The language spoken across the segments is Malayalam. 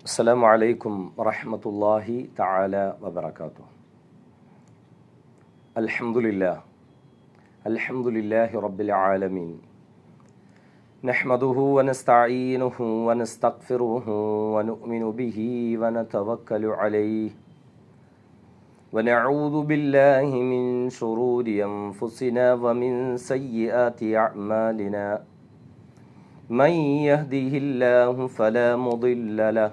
السلام عليكم ورحمة الله تعالى وبركاته. الحمد لله رب العالمين. نحمده ونستعينه ونستغفره ونؤمن به ونتوكل عليه ونعوذ بالله من شرور أنفسنا ومن سيئات أعمالنا. من يهده الله فلا مضل له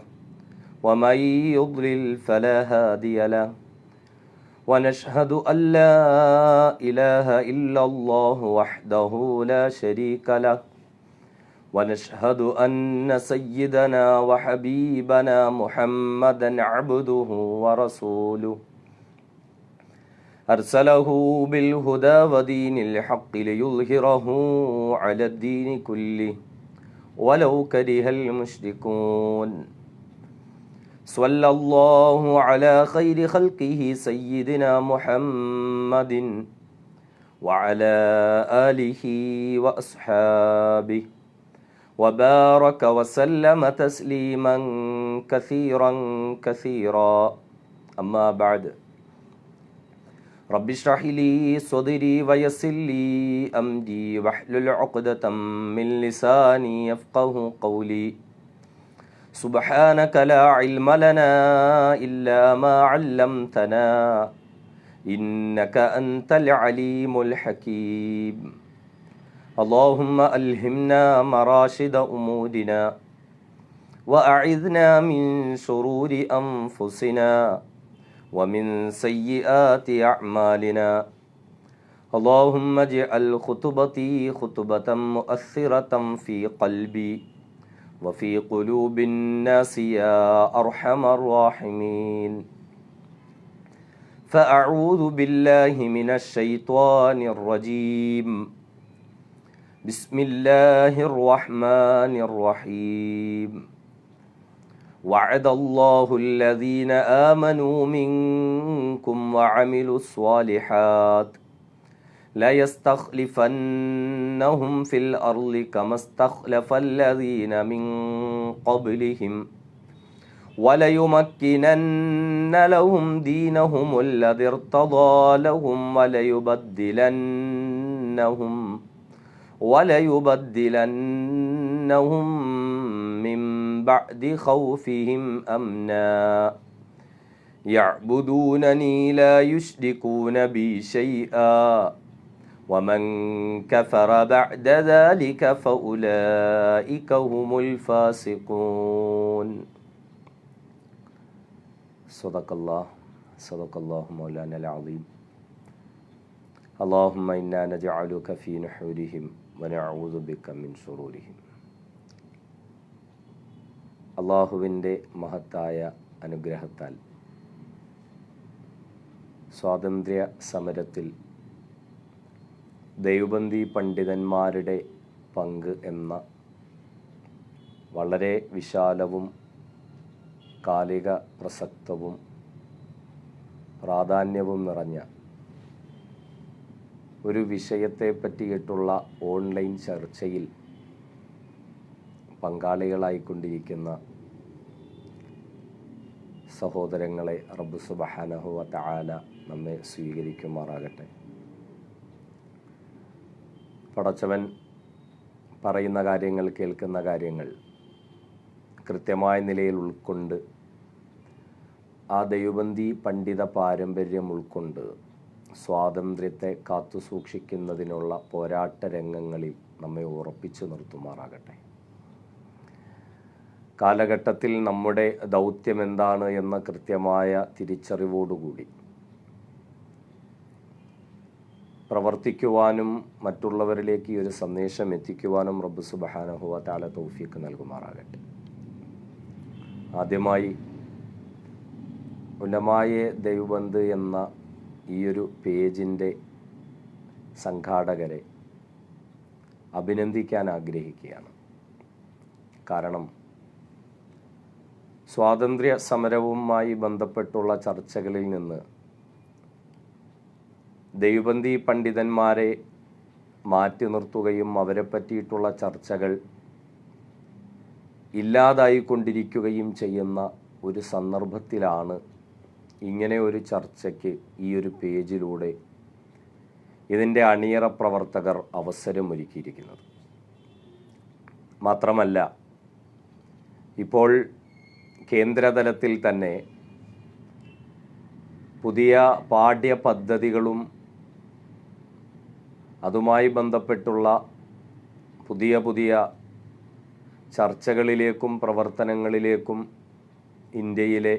ومن يضلل فلا هادي له ونشهد أن لا إله إلا الله وحده لا شريك له ونشهد أن سيدنا وحبيبنا محمدا عبده ورسوله أرسله بالهدى ودين الحق ليظهره على الدين كله ولو كره المشركون. صلى الله على خير خلقه سيدنا محمد وعلى آله وأصحابه وبارك وسلم تسليما كثيرا أما بعد. رب اشرح لي صدري ويسر لي أمري واحلل عقدة من لساني يفقه قولي. سبحانك لا علم لنا إلا ما علمتنا إنك أنت العليم الحكيم. اللهم ألهمنا مراشد أمورنا وأعذنا من شرور أنفسنا ومن سيئات أعمالنا. اللهم اجعل خطبتي خطبة مؤثرة في قلبي وفي قلوب الناس يا أرحم الراحمين. فأعوذ بالله من الشيطان الرجيم. بسم الله الرحمن الرحيم. وعد الله الذين آمنوا منكم وعملوا الصالحات ليستخلفنهم في الأرض كما استخلف الذين من قبلهم وليمكنن لهم دينهم الذي ارتضى لهم وليبدلنهم من بعد خوفهم أمنا يعبدونني لا يشركون بي شيئا ومن كفر بعد ذلك فأولئك هم الفاسقون. صدق الله مولانا العظيم. اللهم إنا نجعلك في نحورهم ونعوذ بك من شرورهم. അള്ളാഹുവിൻ്റെ മഹത്തായ അനുഗ്രഹത്താൽ സ്വാതന്ത്ര്യ സമരത്തിൽ ദൈവബന്ദി പണ്ഡിതന്മാരുടെ പങ്ക് എന്ന വളരെ വിശാലവും കാലിക പ്രസക്തവും പ്രാധാന്യവും നിറഞ്ഞ ഒരു വിഷയത്തെ പറ്റിയിട്ടുള്ള ഓൺലൈൻ ചർച്ചയിൽ പങ്കാളികളായിക്കൊണ്ടിരിക്കുന്ന സഹോദരങ്ങളെ റബ്ബ് സുബ്ഹാനഹു വ തആല നമ്മെ സ്വീകരിക്കുമാറാകട്ടെ. പടച്ചവൻ പറയുന്ന കാര്യങ്ങൾ, കേൾക്കുന്ന കാര്യങ്ങൾ കൃത്യമായ നിലയിൽ ഉൾക്കൊണ്ട് ആ ദൈവബന്ദി പണ്ഡിത പാരമ്പര്യം ഉൾക്കൊണ്ട് സ്വാതന്ത്ര്യത്തെ കാത്തുസൂക്ഷിക്കുന്നതിനുള്ള പോരാട്ട രംഗങ്ങളിൽ നമ്മെ ഉറപ്പിച്ചു നിർത്തുമാറാകട്ടെ. കാലഘട്ടത്തിൽ നമ്മുടെ ദൗത്യം എന്താണ് എന്ന കൃത്യമായ തിരിച്ചറിവോടുകൂടി പ്രവർത്തിക്കുവാനും മറ്റുള്ളവരിലേക്ക് ഈ ഒരു സന്ദേശം എത്തിക്കുവാനും റബ്ബ് സുബ്ഹാനഹു വ തആല തൗഫീഖ് നൽകുമാറാകട്ടെ. ആദ്യമായി ഉലമായെ ദൈവബന്ദ് എന്ന ഈയൊരു പേജിൻ്റെ സംഘാടകരെ അഭിനന്ദിക്കാൻ ആഗ്രഹിക്കുകയാണ്. കാരണം സ്വാതന്ത്ര്യ സമരവുമായി ബന്ധപ്പെട്ടുള്ള ചർച്ചകളിൽ നിന്ന് ദൈവബന്ദി പണ്ഡിതന്മാരെ മാറ്റി നിർത്തുകയും അവരെ പറ്റിയിട്ടുള്ള ചർച്ചകൾ ഇല്ലാതായിക്കൊണ്ടിരിക്കുകയും ചെയ്യുന്ന ഒരു സന്ദർഭത്തിലാണ് ഇങ്ങനെ ഒരു ചർച്ചയ്ക്ക് ഈ ഒരു പേജിലൂടെ ഇതിൻ്റെ അണിയറ പ്രവർത്തകർ അവസരമൊരുക്കിയിരിക്കുന്നത്. മാത്രമല്ല, ഇപ്പോൾ കേന്ദ്രതലത്തിൽ തന്നെ പുതിയ പാഠ്യപദ്ധതികളും അതുമായി ബന്ധപ്പെട്ടുള്ള പുതിയ പുതിയ ചർച്ചകളിലേക്കും പ്രവർത്തനങ്ങളിലേക്കും ഇന്ത്യയിലെ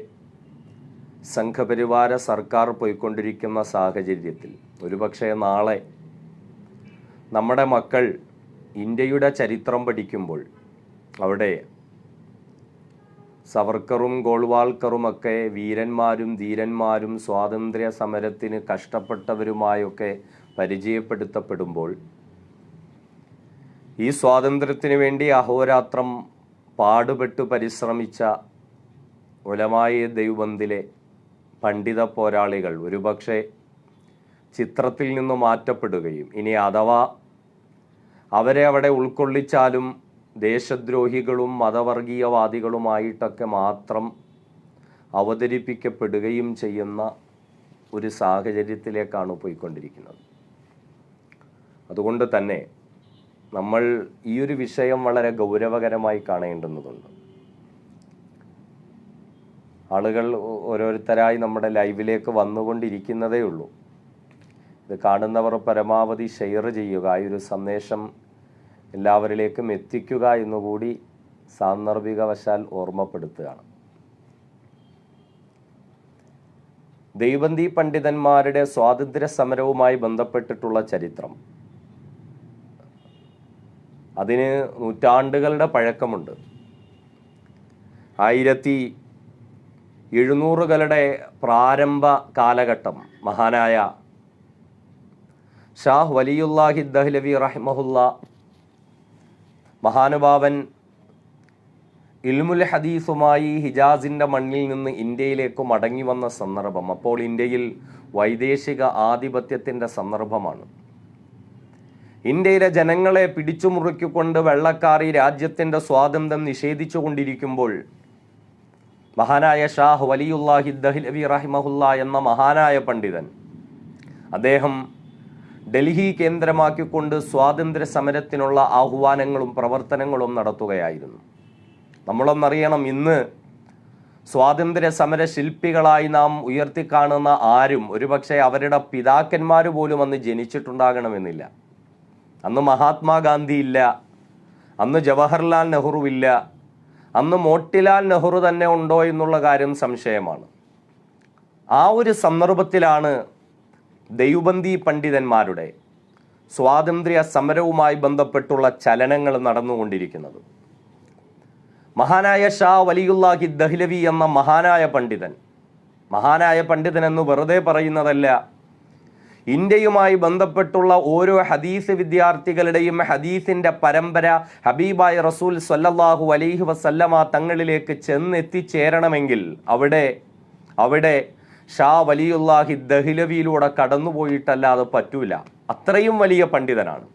സംഘപരിവാര സർക്കാർ പോയിക്കൊണ്ടിരിക്കുന്ന സാഹചര്യത്തിൽ ഒരുപക്ഷെ നാളെ നമ്മുടെ മക്കൾ ഇന്ത്യയുടെ ചരിത്രം പഠിക്കുമ്പോൾ അവിടെ സവർക്കറും ഗോൾവാൾക്കറുമൊക്കെ വീരന്മാരും ധീരന്മാരും സ്വാതന്ത്ര്യ സമരത്തിന് കഷ്ടപ്പെട്ടവരുമായൊക്കെ പരിചയപ്പെടുത്തപ്പെടുമ്പോൾ ഈ സ്വാതന്ത്ര്യത്തിന് വേണ്ടി അഹോരാത്രം പാടുപെട്ട് പരിശ്രമിച്ച ഉലമായെ ദൈവബന്ദിലെ പണ്ഡിത പോരാളികൾ ഒരുപക്ഷെ ചിത്രത്തിൽ നിന്ന് മാറ്റപ്പെടുകയും ഇനി അഥവാ അവരെ അവിടെ ഉൾക്കൊള്ളിച്ചാലും ദേശദ്രോഹികളും മതവർഗീയവാദികളുമായിട്ടൊക്കെ മാത്രം അവതരിപ്പിക്കപ്പെടുകയും ചെയ്യുന്ന ഒരു സാഹചര്യത്തിലേക്കാണ് പോയിക്കൊണ്ടിരിക്കുന്നത്. അതുകൊണ്ട് തന്നെ നമ്മൾ ഈ ഒരു വിഷയം വളരെ ഗൗരവകരമായി കാണേണ്ടുന്നതുണ്ട്. ആളുകൾ ഓരോരുത്തരായി നമ്മുടെ ലൈവിലേക്ക് വന്നുകൊണ്ടിരിക്കുന്നതേ ഉള്ളൂ. ഇത് കാണുന്നവർ പരമാവധി ഷെയർ ചെയ്യുക, ഈ ഒരു സന്ദേശം എല്ലാവരിലേക്കും എത്തിക്കുക എന്നുകൂടി സാന്ദർഭികവശാൽ ഓർമ്മപ്പെടുത്തുകയാണ്. ദൈവബന്ദി പണ്ഡിതന്മാരുടെ സ്വാതന്ത്ര്യ സമരവുമായി ബന്ധപ്പെട്ടിട്ടുള്ള ചരിത്രം അതിന് നൂറ്റാണ്ടുകളുടെ പഴക്കമുണ്ട്. 1700കളുടെ പ്രാരംഭ കാലഘട്ടം മഹാനായ ഷാഹ് വലിയുല്ലാഹി ദഹ്ലവി റഹിമഹുല്ല മഹാനുഭാവൻ ഇൽമുൽ ഹദീസുമായി ഹിജാസിൻ്റെ മണ്ണിൽ നിന്ന് ഇന്ത്യയിലേക്ക് മടങ്ങി വന്ന സന്ദർഭം, അപ്പോൾ ഇന്ത്യയിൽ വൈദേശിക ആധിപത്യത്തിൻ്റെ സന്ദർഭമാണ്. ഇന്ത്യയിലെ ജനങ്ങളെ പിടിച്ചുമുറുക്കിക്കൊണ്ട് വെള്ളക്കാർ ഈ രാജ്യത്തിൻ്റെ സ്വാതന്ത്ര്യം നിഷേധിച്ചു കൊണ്ടിരിക്കുമ്പോൾ മഹാനായ ഷാഹ് വലിയുല്ലാഹി ദഹ്ലവി റഹിമഹുല്ല എന്ന മഹാനായ പണ്ഡിതൻ അദ്ദേഹം ഡൽഹി കേന്ദ്രമാക്കിക്കൊണ്ട് സ്വാതന്ത്ര്യ സമരത്തിനുള്ള ആഹ്വാനങ്ങളും പ്രവർത്തനങ്ങളും നടത്തുകയായിരുന്നു. നമ്മളൊന്നറിയണം, ഇന്ന് സ്വാതന്ത്ര്യ സമര ശില്പികളായി നാം ഉയർത്തിക്കാണുന്ന ആരും ഒരുപക്ഷെ അവരുടെ പിതാക്കന്മാർ പോലും അന്ന് ജനിച്ചിട്ടുണ്ടാകണമെന്നില്ല. അന്ന് മഹാത്മാഗാന്ധി ഇല്ല, അന്ന് ജവഹർലാൽ നെഹ്റു ഇല്ല, അന്ന് മോട്ടിലാൽ നെഹ്റു തന്നെ ഉണ്ടോ എന്നുള്ള കാര്യം സംശയമാണ്. ആ ഒരു സന്ദർഭത്തിലാണ് ദൈവബന്ദി പണ്ഡിതന്മാരുടെ സ്വാതന്ത്ര്യ സമരവുമായി ബന്ധപ്പെട്ടുള്ള ചലനങ്ങൾ നടന്നുകൊണ്ടിരിക്കുന്നത്. മഹാനായ ഷാ വലിയുല്ലാഹി ദഹ്ലവി എന്ന മഹാനായ പണ്ഡിതൻ എന്ന് വെറുതെ പറയുന്നതല്ല, ഇന്ത്യയുമായി ബന്ധപ്പെട്ടുള്ള ഓരോ ഹദീസ് വിദ്യാർത്ഥികളുടെയും ഹദീസിൻ്റെ പരമ്പര ഹബീബായ റസൂൽ സ്വല്ലല്ലാഹു അലൈഹി വസല്ലമ തങ്ങളിലേക്ക് ചെന്നെത്തിച്ചേരണമെങ്കിൽ അവിടെ ഷാ വലിയുല്ലാഹി ദഹ്ലവിയിലൂടെ കടന്നുപോയിട്ടല്ലാതെ പറ്റൂല. അത്രയും വലിയ പണ്ഡിതനാണ്.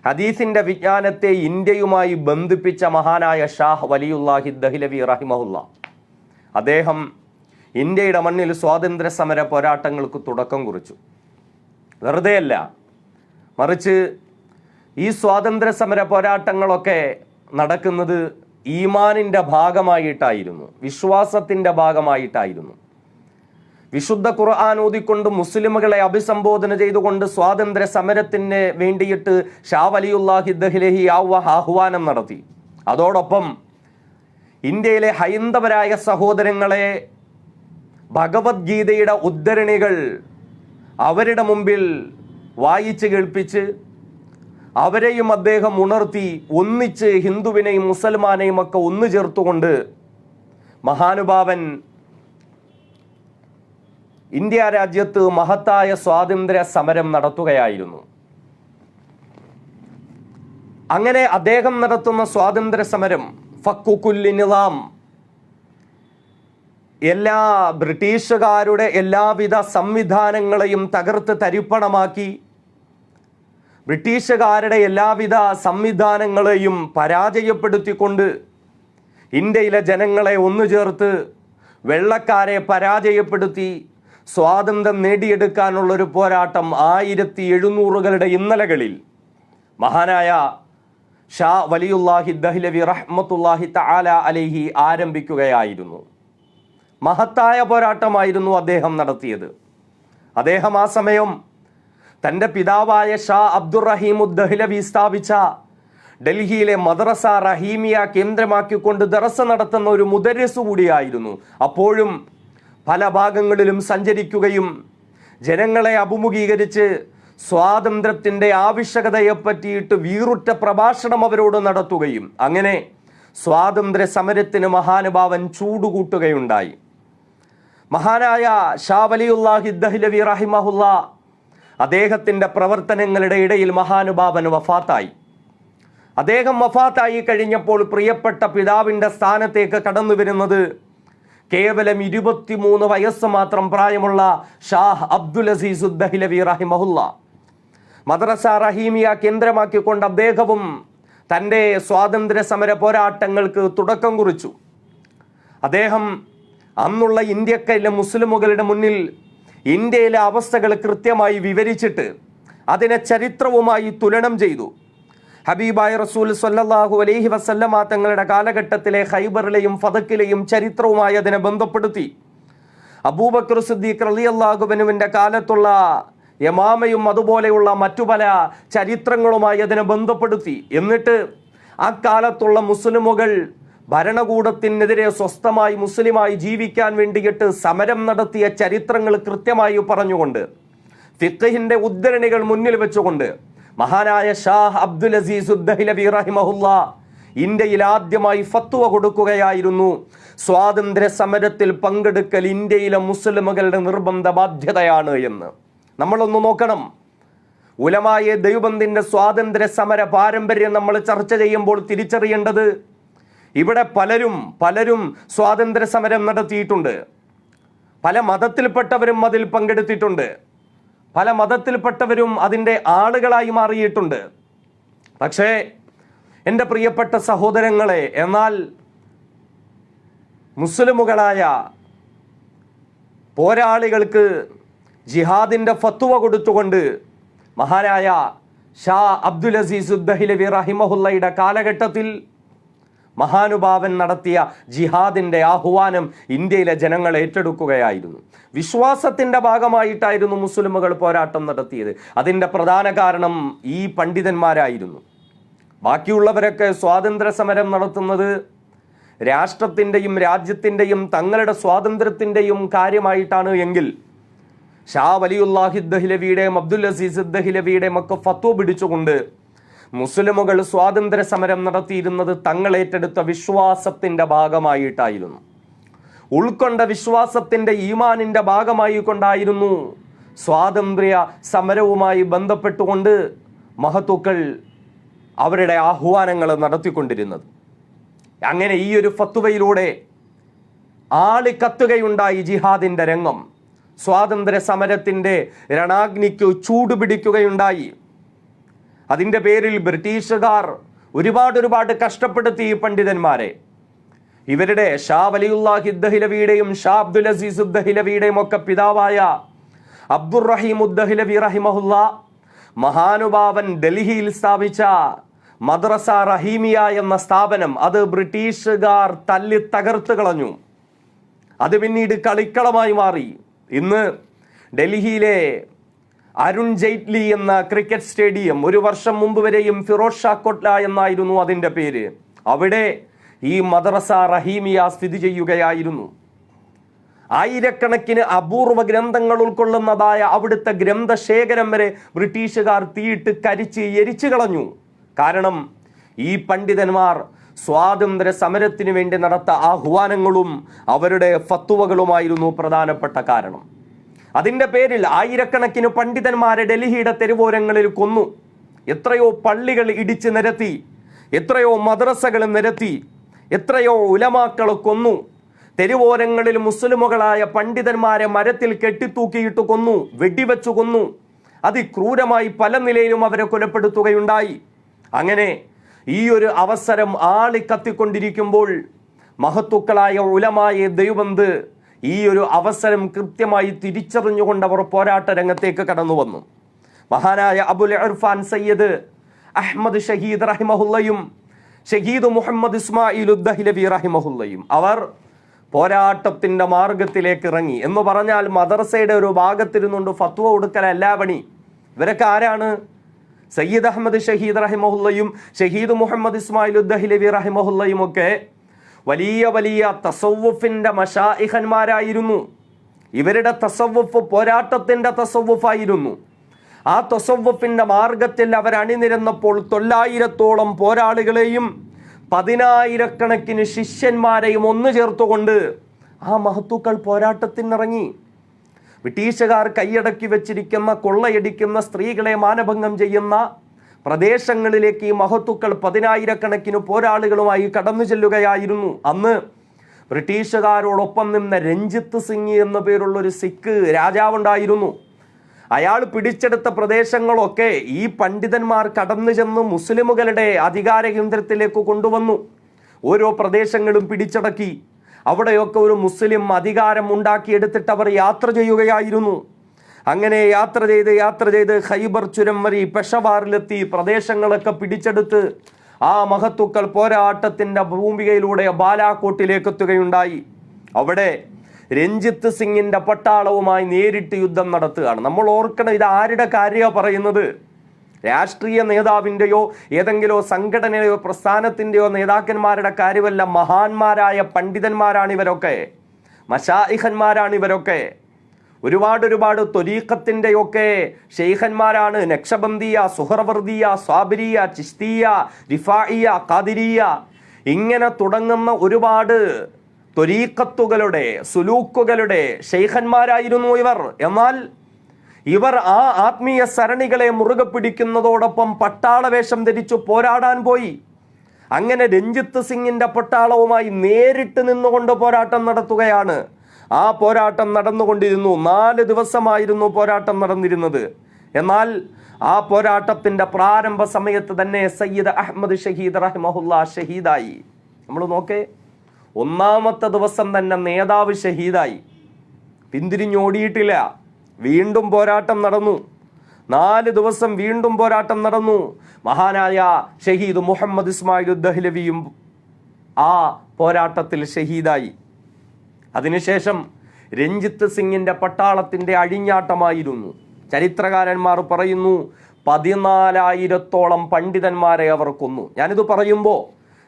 ഹദീസിൻ്റെ വിജ്ഞാനത്തെ ഇന്ത്യയുമായി ബന്ധിപ്പിച്ച മഹാനായ ഷാഹ് വലിയുല്ലാഹി ദഹ്ലവി റഹിമഹുല്ല അദ്ദേഹം ഇന്ത്യയുടെ മണ്ണിൽ സ്വാതന്ത്ര്യ സമര പോരാട്ടങ്ങൾക്ക് തുടക്കം കുറിച്ചു. വെറുതെയല്ല, മറിച്ച് ഈ സ്വാതന്ത്ര്യ സമര പോരാട്ടങ്ങളൊക്കെ നടക്കുന്നത് ഈമാനിൻ്റെ ഭാഗമായിട്ടായിരുന്നു, വിശ്വാസത്തിൻ്റെ ഭാഗമായിട്ടായിരുന്നു. വിശുദ്ധ ഖുർആൻ ഓതിക്കൊണ്ട് മുസ്ലിമുകളെ അഭിസംബോധന ചെയ്തുകൊണ്ട് സ്വാതന്ത്ര്യ സമരത്തിന് വേണ്ടിയിട്ട് ഷാ വലിയുല്ലാഹി ദഹ്ലവി ആഹ്വാനം നടത്തി. അതോടൊപ്പം ഇന്ത്യയിലെ ഹൈന്ദവരായ സഹോദരങ്ങളെ ഭഗവത്ഗീതയുടെ ഉദ്ധരണികൾ അവരുടെ മുമ്പിൽ വായിച്ച് കേൾപ്പിച്ച് അവരെയും അദ്ദേഹം ഉണർത്തി ഒന്നിച്ച് ഹിന്ദുവിനെയും മുസൽമാനെയും ഒക്കെ ഒന്നു ചേർത്തുകൊണ്ട് മഹാനുഭാവൻ ഇന്ത്യ രാജ്യത്ത് മഹത്തായ സ്വാതന്ത്ര്യ സമരം നടത്തുകയായിരുന്നു. അങ്ങനെ അദ്ദേഹം നടത്തുന്ന സ്വാതന്ത്ര്യ സമരം ഫക്കുകുല്ലി നിളാം, എല്ലാ ബ്രിട്ടീഷുകാരുടെ എല്ലാവിധ സംവിധാനങ്ങളെയും തകർത്ത് തരിപ്പണമാക്കി, ബ്രിട്ടീഷുകാരുടെ എല്ലാവിധ സംവിധാനങ്ങളെയും പരാജയപ്പെടുത്തിക്കൊണ്ട് ഇന്ത്യയിലെ ജനങ്ങളെ ഒന്നുചേർത്ത് വെള്ളക്കാരെ പരാജയപ്പെടുത്തി സ്വാതന്ത്ര്യം നേടിയെടുക്കാനുള്ളൊരു പോരാട്ടം 1700കളുടെ ഇന്നലകളിൽ മഹാനായ ഷാ വലിയുല്ലാഹി ദഹ്ലവി റഹ്മത്തുല്ലാഹി തആല അലൈഹി ആരംഭിക്കുകയായിരുന്നു. മഹത്തായ പോരാട്ടമായിരുന്നു അദ്ദേഹം നടത്തിയത്. അദ്ദേഹം ആ സമയം തൻ്റെ പിതാവായ ഷാ അബ്ദുറഹീം ദഹ്ലവി സ്ഥാപിച്ച ഡൽഹിയിലെ മദ്രസ റഹീമിയ കേന്ദ്രമാക്കിക്കൊണ്ട് ദർസ് നടത്തുന്ന ഒരു മുദരിസ് കൂടിയായിരുന്നു. അപ്പോഴും പല ഭാഗങ്ങളിലും സഞ്ചരിക്കുകയും ജനങ്ങളെ അഭിമുഖീകരിച്ച് സ്വാതന്ത്ര്യത്തിൻ്റെ ആവശ്യകതയെ പറ്റിയിട്ട് വീറുറ്റ പ്രഭാഷണം അവരോട് നടത്തുകയും അങ്ങനെ സ്വാതന്ത്ര്യ സമരത്തിന് മഹാനുഭാവൻ ചൂടുകൂട്ടുകയുണ്ടായി. മഹാനായ ഷാ വലിയുല്ലാഹി ദഹ്ലവി റഹിമഹുല്ലാ അദ്ദേഹത്തിൻ്റെ പ്രവർത്തനങ്ങളുടെ ഇടയിൽ മഹാനുഭാവൻ വഫാത്തായി. അദ്ദേഹം വഫാത്തായി കഴിഞ്ഞപ്പോൾ പ്രിയപ്പെട്ട പിതാവിൻ്റെ സ്ഥാനത്തേക്ക് കടന്നു വരുന്നത് കേവലം 23 വയസ്സ് മാത്രം പ്രായമുള്ള ഷാഹ് അബ്ദുൽ അസീസ് ദഹ്ലവി റഹിമഹുല്ലാ. മദ്രസ റഹീമിയ കേന്ദ്രമാക്കിക്കൊണ്ട് അദ്ദേഹവും തൻ്റെ സ്വാതന്ത്ര്യ സമര പോരാട്ടങ്ങൾക്ക് തുടക്കം കുറിച്ചു. അദ്ദേഹം അന്നുള്ള ഇന്ത്യക്കാരിലെ മുസ്ലിമുകളുടെ മുന്നിൽ ഇന്ത്യയിലെ അവസ്ഥകൾ കൃത്യമായി വിവരിച്ചിട്ട് അതിനെ ചരിത്രവുമായി തുലനം ചെയ്തു. ഹബീബായ റസൂൽ സ്വല്ലല്ലാഹു അലൈഹി വസല്ലമ തങ്ങളുടെ കാലഘട്ടത്തിലെ ഖൈബറിലെയും ഫതക്കിലെയും ചരിത്രവുമായി അതിനെ ബന്ധപ്പെടുത്തി. അബൂബക്കർ സിദ്ദീഖ് റളിയല്ലാഹു അൻഹുവിൻ്റെ കാലത്തുള്ള യമാമയും അതുപോലെയുള്ള മറ്റു പല ചരിത്രങ്ങളുമായി അതിനെ ബന്ധപ്പെടുത്തി. എന്നിട്ട് ആ കാലത്തുള്ള മുസ്ലിമുകൾ ഭരണകൂടത്തിനെതിരെ സ്വസ്ഥമായി മുസ്ലിമായി ജീവിക്കാൻ വേണ്ടിയിട്ട് സമരം നടത്തിയ ചരിത്രങ്ങൾ കൃത്യമായി പറഞ്ഞുകൊണ്ട് ഫിഖ്ഹിന്റെ ഉദ്ധരണികൾ മുന്നിൽ വെച്ചുകൊണ്ട് മഹാനായ ഷാഹ് അബ്ദുൽ അസീസ് ദഹ്ലവി റഹിമഹുല്ലാ ഇന്ത്യയിൽ ആദ്യമായി ഫത്വ കൊടുക്കുകയായിരുന്നു. സ്വാതന്ത്ര്യ സമരത്തിൽ പങ്കെടുക്കൽ ഇന്ത്യയിലെ മുസ്ലിമുകളുടെ നിർബന്ധ ബാധ്യതയാണ് എന്ന്. നമ്മളൊന്ന് നോക്കണം. ഉലമായെ ദൈവബന്ധിന്റെ സ്വാതന്ത്ര്യ സമര പാരമ്പര്യം നമ്മൾ ചർച്ച ചെയ്യുമ്പോൾ തിരിച്ചറിയേണ്ടത് ഇവിടെ പലരും സ്വാതന്ത്ര്യ സമരം നടത്തിയിട്ടുണ്ട്. പല മതത്തിൽപ്പെട്ടവരും അതിൽ പങ്കെടുത്തിട്ടുണ്ട്. പല മതത്തിൽപ്പെട്ടവരും അതിൻ്റെ ആളുകളായി മാറിയിട്ടുണ്ട്. പക്ഷേ എൻ്റെ പ്രിയപ്പെട്ട സഹോദരങ്ങളെ, എന്നാൽ മുസ്ലിമുകളായ പോരാളികൾക്ക് ജിഹാദിൻ്റെ ഫത്വ കൊടുത്തുകൊണ്ട് മഹാനായ ഷാ അബ്ദുൽ അസീസ് ദഹ്ലവി റഹിമഹുല്ലയുടെ കാലഘട്ടത്തിൽ മഹാനുഭാവൻ നടത്തിയ ജിഹാദിൻ്റെ ആഹ്വാനം ഇന്ത്യയിലെ ജനങ്ങൾ ഏറ്റെടുക്കുകയായിരുന്നു. വിശ്വാസത്തിൻ്റെ ഭാഗമായിട്ടായിരുന്നു മുസ്ലിമുകൾ പോരാട്ടം നടത്തിയത്. അതിൻ്റെ പ്രധാന കാരണം ഈ പണ്ഡിതന്മാരായിരുന്നു. ബാക്കിയുള്ളവരൊക്കെ സ്വാതന്ത്ര്യ സമരം നടത്തുന്നത് രാഷ്ട്രത്തിൻ്റെയും രാജ്യത്തിൻ്റെയും തങ്ങളുടെ സ്വാതന്ത്ര്യത്തിൻ്റെയും കാര്യമായിട്ടാണ് എങ്കിൽ ഷാ വലിയുല്ലാഹി ദഹ്ലവിയുടെയും അബ്ദുൽ അസീസ് ദഹ്ലവിയുടെയും ഒക്കെ ഫത്വ പിടിച്ചുകൊണ്ട് മുസ്ലിമുകൾ സ്വാതന്ത്ര്യ സമരം നടത്തിയിരുന്നത് തങ്ങൾ ഏറ്റെടുത്ത വിശ്വാസത്തിൻ്റെ ഭാഗമായിട്ടായിരുന്നു. ഉൾക്കൊണ്ട വിശ്വാസത്തിൻ്റെ ഈമാനിൻ്റെ ഭാഗമായി കൊണ്ടായിരുന്നു സ്വാതന്ത്ര്യ സമരവുമായി ബന്ധപ്പെട്ടുകൊണ്ട് മഹത്തുക്കൾ അവരുടെ ആഹ്വാനങ്ങൾ നടത്തിക്കൊണ്ടിരുന്നത്. അങ്ങനെ ഈ ഒരു ഫത്വയിലൂടെ ആളിക്കത്തുകയുണ്ടായി ജിഹാദിൻ്റെ രംഗം. സ്വാതന്ത്ര്യ സമരത്തിൻ്റെ രണാഗ്നിക്ക് ചൂടുപിടിക്കുകയുണ്ടായി. അതിൻ്റെ പേരിൽ ബ്രിട്ടീഷുകാർ ഒരുപാട് കഷ്ടപ്പെടുത്തി ഈ പണ്ഡിതന്മാരെ. ഇവരുടെ ഷാ വലിയുല്ലാഹി ദഹ്ലവിയുടെയും ഷാ അബ്ദുൽ അസീസ് ദഹ്ലവിയുടെയും ഒക്കെ പിതാവായ അബ്ദുറഹീം ദഹ്ലവി റഹിമഹുല്ലാ മഹാനുഭാവൻ ഡൽഹിയിൽ സ്ഥാപിച്ച മദ്രസ റഹീമിയ എന്ന സ്ഥാപനം അത് ബ്രിട്ടീഷുകാർ തല്ലി തകർത്ത് കളഞ്ഞു. അത് പിന്നീട് കളിക്കളമായി മാറി. ഇന്ന് ഡൽഹിയിലെ അരുൺ ജെയ്റ്റ്ലി എന്ന ക്രിക്കറ്റ് സ്റ്റേഡിയം, ഒരു വർഷം മുമ്പ് വരെയും ഫിറോസ് ഷാ കോട്ട്ല എന്നായിരുന്നു അതിൻ്റെ പേര്, അവിടെ ഈ മദ്രസ റഹീമിയ സ്ഥിതി ചെയ്യുകയായിരുന്നു. ആയിരക്കണക്കിന് അപൂർവ ഗ്രന്ഥങ്ങൾ ഉൾക്കൊള്ളുന്നതായ അവിടുത്തെ ഗ്രന്ഥശേഖരം വരെ ബ്രിട്ടീഷുകാർ തീയിട്ട് കരിച്ച് എരിച്ചു കളഞ്ഞു. കാരണം ഈ പണ്ഡിതന്മാർ സ്വാതന്ത്ര്യ സമരത്തിന് വേണ്ടി നടത്ത ആഹ്വാനങ്ങളും അവരുടെ ഫത്വകളുമായിരുന്നു പ്രധാനപ്പെട്ട കാരണം. അതിൻ്റെ പേരിൽ ആയിരക്കണക്കിന് പണ്ഡിതന്മാരെ ഡൽഹിയുടെ തെരുവോരങ്ങളിൽ കൊന്നു. എത്രയോ പള്ളികൾ ഇടിച്ച് നിരത്തി, എത്രയോ മദ്രസകൾ നിരത്തി, എത്രയോ ഉലമാക്കളെ കൊന്നു. തെരുവോരങ്ങളിൽ മുസ്ലിമുകളായ പണ്ഡിതന്മാരെ മരത്തിൽ കെട്ടിത്തൂക്കിയിട്ട് കൊന്നു, വെടിവെച്ചു കൊന്നു. അതിക്രൂരമായി പല നിലയിലും അവരെ കൊലപ്പെടുത്തുകയുണ്ടായി. അങ്ങനെ ഈ ഒരു അവസരം ആളിക്കത്തിക്കൊണ്ടിരിക്കുമ്പോൾ മഹത്തുക്കളായ ഉലമായെ ദൈവബന്ദ് ഈ ഒരു അവസരം കൃത്യമായി തിരിച്ചറിഞ്ഞുകൊണ്ട് അവർ പോരാട്ട രംഗത്തേക്ക് കടന്നു വന്നു. മഹാനായ അബുൽ ഇർഫാൻ സയ്യിദ് അഹ്മദ് ഷഹീദ് റഹിമഹുല്ലയും ഷഹീദ് മുഹമ്മദ് ഇസ്മായിൽ ദഹ്ലവി റഹിമഹുല്ലയും അവർ പോരാട്ടത്തിന്റെ മാർഗത്തിലേക്ക് ഇറങ്ങി. എന്ന് പറഞ്ഞാൽ മദർസയുടെ ഒരു ഭാഗത്തിരുന്നുകൊണ്ട് ഫത്വ കൊടുക്കലല്ല പണി. ഇവരൊക്കെ ആരാണ്? സയ്യിദ് അഹമ്മദ് ഷഹീദ് റഹിമഹുല്ലയും ഷഹീദ് മുഹമ്മദ് ഇസ്മായിൽ ദഹ്ലവി റഹിമഹുല്ലയും ഒക്കെ വലിയ വലിയ തസവ്വുഫിന്റെ മശായിഖന്മാരായിരുന്നു. ഇവരുടെ തസവ്വുഫ് പോരാട്ടത്തിന്റെ തസവ്വുഫായിരുന്നു. ആ തസവ്വുഫിന്റെ മാർഗത്തിൽ അവർ അണിനിരന്നപ്പോൾ 900-ഓളം പോരാളികളെയും 10,000-കണക്കിന് ശിഷ്യന്മാരെയും ഒന്നു ചേർത്തുകൊണ്ട് ആ മഹത്തുക്കൾ പോരാട്ടത്തിനിറങ്ങി. ബ്രിട്ടീഷുകാർ കൈയടക്കി വെച്ചിരിക്കുന്ന, കൊള്ളയടിക്കുന്ന, സ്ത്രീകളെ മാനഭംഗം ചെയ്യുന്ന പ്രദേശങ്ങളിലേക്ക് ഈ മഹത്തുക്കൾ 10,000-കണക്കിന് പോരാളികളുമായി കടന്നു ചെല്ലുകയായിരുന്നു. അന്ന് ബ്രിട്ടീഷുകാരോടൊപ്പം നിന്ന രഞ്ജിത്ത് സിംഗ് എന്ന പേരുള്ള ഒരു സിഖ് രാജാവുണ്ടായിരുന്നു. അയാൾ പിടിച്ചെടുത്ത പ്രദേശങ്ങളൊക്കെ ഈ പണ്ഡിതന്മാർ കടന്നു ചെന്ന് മുസ്ലിമുകളുടെ അധികാര കേന്ദ്രത്തിലേക്ക് കൊണ്ടുവന്നു. ഓരോ പ്രദേശങ്ങളും പിടിച്ചടക്കി അവിടെയൊക്കെ ഒരു മുസ്ലിം അധികാരം ഉണ്ടാക്കിയെടുത്തിട്ട് അവർ യാത്ര ചെയ്യുകയായിരുന്നു. അങ്ങനെ യാത്ര ചെയ്ത് ഖൈബർ ചുരം വഴി പെഷവാറിലെത്തി പ്രദേശങ്ങളൊക്കെ പിടിച്ചെടുത്ത് ആ മഹത്തുക്കൾ പോരാട്ടത്തിന്റെ ഭൂമികയിലൂടെ ബാലാക്കോട്ടിലേക്ക് എത്തുകയുണ്ടായി. അവിടെ രഞ്ജിത്ത് സിംഗിന്റെ പട്ടാളവുമായി നേരിട്ട് യുദ്ധം നടത്തുകയാണ്. നമ്മൾ ഓർക്കണം, ഇത് ആരുടെ കാര്യമാണ് പറയുന്നത്? രാഷ്ട്രീയ നേതാവിൻ്റെയോ ഏതെങ്കിലും സംഘടനയോ പ്രസ്ഥാനത്തിൻ്റെയോ നേതാക്കന്മാരുടെ കാര്യമല്ല. മഹാന്മാരായ പണ്ഡിതന്മാരാണ് ഇവരൊക്കെ, മശായിഖന്മാരാണ് ഇവരൊക്കെ. ഒരുപാട് ത്വരീഖത്തിൻ്റെയൊക്കെ ഷെയ്ഖന്മാരാണ്. നക്ഷബന്ദിയ, സുഹറവർദിയ, സ്വാബിരിയ, ചിസ്തിയ, റിഫായിയ, ഖാദിരിയ, ഇങ്ങനെ തുടങ്ങുന്ന ഒരുപാട് ത്വരീഖത്തുകളുടെ, സുലൂക്കുകളുടെ ഷെയ്ഖന്മാരായിരുന്നു ഇവർ. എന്നാൽ ഇവർ ആ ആത്മീയ സരണികളെ മുറുകെ പിടിക്കുന്നതോടൊപ്പം പട്ടാള വേഷം ധരിച്ചു പോരാടാൻ പോയി. അങ്ങനെ രഞ്ജിത്ത് സിംഗിന്റെ പട്ടാളവുമായി നേരിട്ട് നിന്നുകൊണ്ട് പോരാട്ടം നടത്തുകയാണ്. ആ പോരാട്ടം നടന്നുകൊണ്ടിരുന്നു. 4 ദിവസമായിരുന്നു പോരാട്ടം നടന്നിരുന്നത്. എന്നാൽ ആ പോരാട്ടത്തിന്റെ പ്രാരംഭ സമയത്ത് തന്നെ സയ്യിദ് അഹ്മദ് ഷഹീദ് റഹിമഹുല്ല ഷഹീദായി. നമ്മൾ നോക്കേ, 1-ാമത്തെ ദിവസം തന്നെ നേതാവ് ഷഹീദായി. പിന്തിരിഞ്ഞോടിയിട്ടില്ല. വീണ്ടും പോരാട്ടം നടന്നു. 4 ദിവസം വീണ്ടും പോരാട്ടം നടന്നു. മഹാനായ ഷഹീദ് മുഹമ്മദ് ഇസ്മായിൽ ദഹ്ലവിയും ആ പോരാട്ടത്തിൽ ഷഹീദായി. അതിനുശേഷം രഞ്ജിത്ത് സിംഗിന്റെ പട്ടാളത്തിന്റെ അഴിഞ്ഞാട്ടമായിരുന്നു. ചരിത്രകാരന്മാർ പറയുന്നു 14,000-ഓളം പണ്ഡിതന്മാരെ അവർ കൊന്നു. ഞാനിത് പറയുമ്പോൾ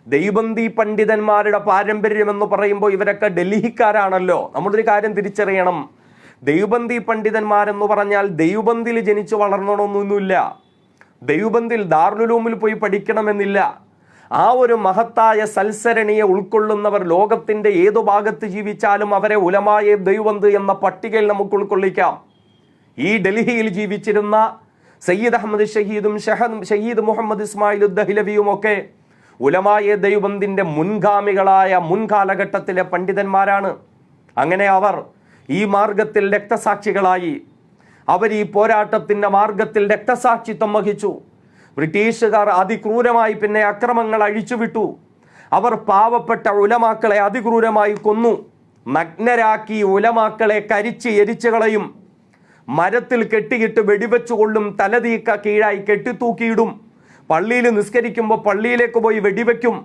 ദൈവബന്ദി പണ്ഡിതന്മാരുടെ പാരമ്പര്യം എന്ന് പറയുമ്പോൾ ഇവരൊക്കെ ഡൽഹിക്കാരാണല്ലോ. നമ്മളൊരു കാര്യം തിരിച്ചറിയണം. ദൈവബന്ദി പണ്ഡിതന്മാരെന്ന് പറഞ്ഞാൽ ദൈവബന്ദിൽ ജനിച്ചു വളർന്നണമെന്നൊന്നുമില്ല. ദൈവബന്ദിൽ ദാറുലുലൂമിൽ പോയി പഠിക്കണമെന്നില്ല. ആ ഒരു മഹത്തായ സൽസരണിയെ ഉൾക്കൊള്ളുന്നവർ ലോകത്തിന്റെ ഏതു ഭാഗത്ത് ജീവിച്ചാലും അവരെ ഉലമായെ ദൈവബന്ദ് എന്ന പട്ടികയിൽ നമുക്ക് ഉൾക്കൊള്ളിക്കാം. ഈ ഡൽഹിയിൽ ജീവിച്ചിരുന്ന സയ്യിദ് അഹമ്മദ് ഷഹീദും ഷഹീദ് മുഹമ്മദ് ഇസ്മായിൽ ദഹ്ലവിയും ഒക്കെ ഉലമായെ ദൈവബന്ദിന്റെ മുൻഗാമികളായ മുൻകാലഘട്ടത്തിലെ പണ്ഡിതന്മാരാണ്. അങ്ങനെ അവർ ഈ മാർഗത്തിൽ രക്തസാക്ഷികളായി. അവർ ഈ പോരാട്ടത്തിന്റെ മാർഗത്തിൽ രക്തസാക്ഷിത്വം വഹിച്ചു. ബ്രിട്ടീഷുകാർ അതിക്രൂരമായി പിന്നെ അക്രമങ്ങൾ അഴിച്ചുവിട്ടു. അവർ പാവപ്പെട്ട ഉലമാക്കളെ അതിക്രൂരമായി കൊന്നു. നഗ്നരാക്കി ഉലമാക്കളെ കരിച്ച് എരിച്ചു കളയും. മരത്തിൽ കെട്ടിയിട്ട് വെടിവെച്ചു കൊള്ളും. തലതീക്ക കീഴായി കെട്ടിത്തൂക്കിയിടും. പള്ളിയിൽ നിസ്കരിക്കുമ്പോൾ പള്ളിയിലേക്ക് പോയി വെടിവെക്കും.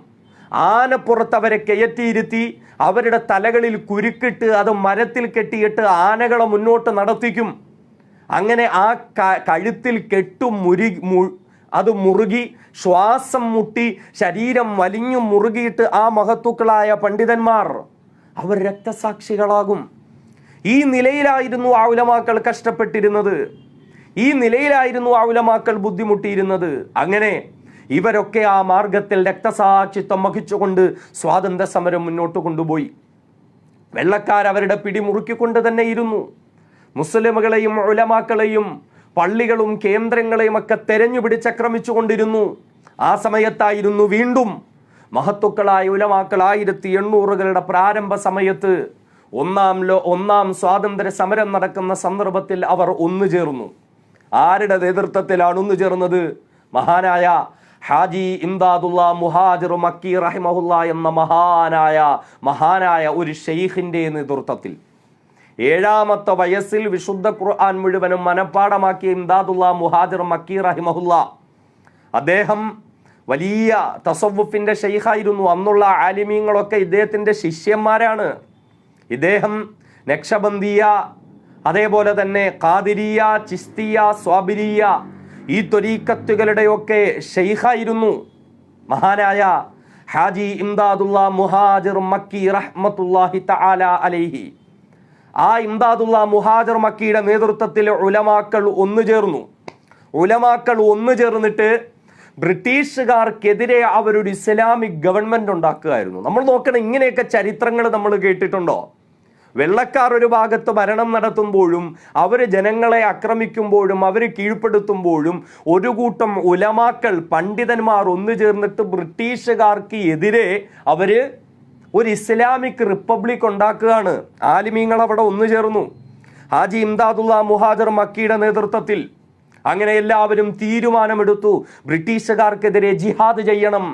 ആനപ്പുറത്ത് അവരെ കയറ്റിയിരുത്തി അവരുടെ തലകളിൽ കുരുക്കിട്ട് അത് മരത്തിൽ കെട്ടിയിട്ട് ആനകളെ മുന്നോട്ട് നടത്തിക്കും. അങ്ങനെ ആ കഴുത്തിൽ അത് മുറുകി ശ്വാസം മുട്ടി ശരീരം വലിഞ്ഞു മുറുകിയിട്ട് ആ മഹത്തുക്കളായ പണ്ഡിതന്മാർ അവർ രക്തസാക്ഷികളാകും. ഈ നിലയിലായിരുന്നു ആ ഉലമാക്കൾ കഷ്ടപ്പെട്ടിരുന്നത്. ഈ നിലയിലായിരുന്നു ആ ഉലമാക്കൾ ബുദ്ധിമുട്ടിയിരുന്നത്. അങ്ങനെ ഇവരൊക്കെ ആ മാർഗത്തിൽ രക്തസാക്ഷിത്വം വഹിച്ചുകൊണ്ട് സ്വാതന്ത്ര്യ സമരം മുന്നോട്ട് കൊണ്ടുപോയി. വെള്ളക്കാരവരുടെ പിടിമുറുക്കിക്കൊണ്ട് തന്നെ ഇരുന്നു. മുസ്ലിമുകളെയും ഉലമാക്കളെയും പള്ളികളും കേന്ദ്രങ്ങളെയും ഒക്കെ തെരഞ്ഞു പിടിച്ചക്രമിച്ചു കൊണ്ടിരുന്നു. ആ സമയത്തായിരുന്നു വീണ്ടും മഹത്തുക്കളായ ഉലമാക്കൾ 1800-കളുടെ പ്രാരംഭ സമയത്ത് ഒന്നാം സ്വാതന്ത്ര്യ സമരം നടക്കുന്ന സന്ദർഭത്തിൽ അവർ ഒന്നുചേർന്നു. ആരുടെ നേതൃത്വത്തിലാണ് ഒന്നുചേർന്നത്? മഹാനായ ഹാജി ഇംദാദുള്ള മുഹാജിർ മക്കി റഹിമഹുല്ല എന്ന മഹാനായ ഒരു ഷെയ്ഖിന്റെ നേതൃത്വത്തിൽ 7ാമത്തെ വയസ്സിൽ വിശുദ്ധ ഖുർആൻ മുഴുവനും മനഃപ്പാടമാക്കിയ ഇംദാദുള്ള മുഹാജിർ മക്കി റഹിമഹുല്ല, അദ്ദേഹം വലിയ തസവ്വുഫിന്റെ ഷെയ്ഖായിരുന്നു. അന്നുള്ള ആലിമീങ്ങളൊക്കെ ഇദ്ദേഹത്തിന്റെ ശിഷ്യന്മാരാണ്. ഇദ്ദേഹം നക്ഷബന്ദിയ, അതേപോലെ തന്നെ ഖാദിരിയ, ചിസ്തിയ, സ്വാബിരിയ ഈ ത്വരീഖത്തുകളുടെയൊക്കെ ഷെയ്ഖായിരുന്നു മഹാനായ ഹാജി ഇംദാദുള്ള മുഹാജിർ മക്കി റഹ്മത്തുള്ളാഹി തആല അലൈഹി. ആ ഇംദാദുള്ള മുഹാജിർ മക്കിയുടെ നേതൃത്വത്തിൽ ഉലമാക്കൾ ഒന്നു ചേർന്നിട്ട് ബ്രിട്ടീഷുകാർക്കെതിരെ അവരൊരു ഇസ്ലാമിക് ഗവൺമെന്റ് ഉണ്ടാക്കുകയായിരുന്നു. നമ്മൾ നോക്കണം, ഇങ്ങനെയൊക്കെ ചരിത്രങ്ങൾ നമ്മൾ കേട്ടിട്ടുണ്ടോ? വെള്ളക്കാർ ഒരു ഭാഗത്ത് ഭരണം നടത്തുമ്പോഴും അവർ ജനങ്ങളെ ആക്രമിക്കുമ്പോഴും അവർ കീഴ്പ്പെടുത്തുമ്പോഴും ഒരു കൂട്ടം ഉലമാക്കൾ, പണ്ഡിതന്മാർ ഒന്നു ചേർന്നിട്ട് ബ്രിട്ടീഷുകാർക്ക് എതിരെ അവര് ഒരു ഇസ്ലാമിക് റിപ്പബ്ലിക് ഉണ്ടാക്കുകയാണ്. ആലിമീങ്ങൾ അവിടെ ഒന്നു ചേർന്നു ഹാജി ഇംദാദുള്ള മുഹാജിർ മക്കിയുടെ നേതൃത്വത്തിൽ. അങ്ങനെ എല്ലാവരും തീരുമാനമെടുത്തു, ബ്രിട്ടീഷുകാർക്കെതിരെ ജിഹാദ് ചെയ്യണം,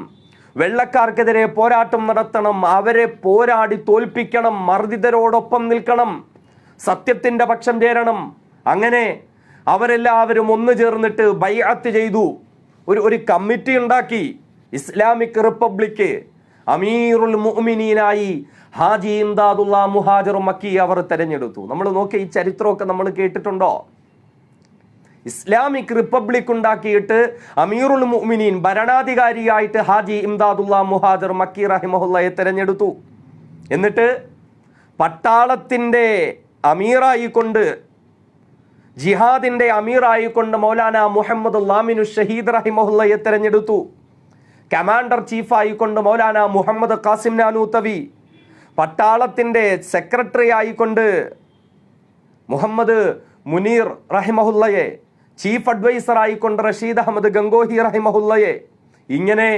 വെള്ളക്കാർക്കെതിരെ പോരാട്ടം നടത്തണം, അവരെ പോരാടി തോൽപ്പിക്കണം, മർദ്ദിതരോടൊപ്പം നിൽക്കണം, സത്യത്തിന്റെ പക്ഷം ചേരണം. അങ്ങനെ അവരെല്ലാവരും ഒന്നു ചേർന്നിട്ട് ബൈഅത്ത് ചെയ്തു, ഒരു കമ്മിറ്റി ഉണ്ടാക്കി. ഇസ്ലാമിക് റിപ്പബ്ലിക്ക് അമീറുൽ മുഅ്മിനീനായി ഹാജി ഇംദാദുള്ള മുഹാജിർ മക്കി അവർ തെരഞ്ഞെടുത്തു. നമ്മൾ നോക്കിയ ഈ ചരിത്രമൊക്കെ നമ്മൾ കേട്ടിട്ടുണ്ടോ? ഇസ്ലാമിക് റിപ്പബ്ലിക് ഉണ്ടാക്കിയിട്ട് അമീറുൽ മുഅ്മിനീൻ ഭരണാധികാരിയായിട്ട് ഹാജി ഇംദാദുള്ള മുഹാജിർ മക്കി റഹിമഹുല്ലയെ തെരഞ്ഞെടുത്തു. എന്നിട്ട് പട്ടാളത്തിന്റെ അമീറായിക്കൊണ്ട്, ജിഹാദിന്റെ അമീറായിക്കൊണ്ട് മൗലാന മുഹമ്മദ് ലാമിനു ഷഹീദ് റഹിമഹുല്ലയെ തെരഞ്ഞെടുത്തു. കമാൻഡർ ചീഫായിക്കൊണ്ട് മൗലാന മുഹമ്മദ് ഖാസിം നാനൂത്തവി, പട്ടാളത്തിന്റെ സെക്രട്ടറി ആയിക്കൊണ്ട് മുഹമ്മദ് മുനീർ റഹിമഹുല്ലയെ, ചീഫ് അഡ്വൈസർ ആയിക്കൊണ്ട് റഷീദ് അഹമ്മദ് ഗംഗോഹി റഹിമഹുല്ലയെ, ഇങ്ങനെ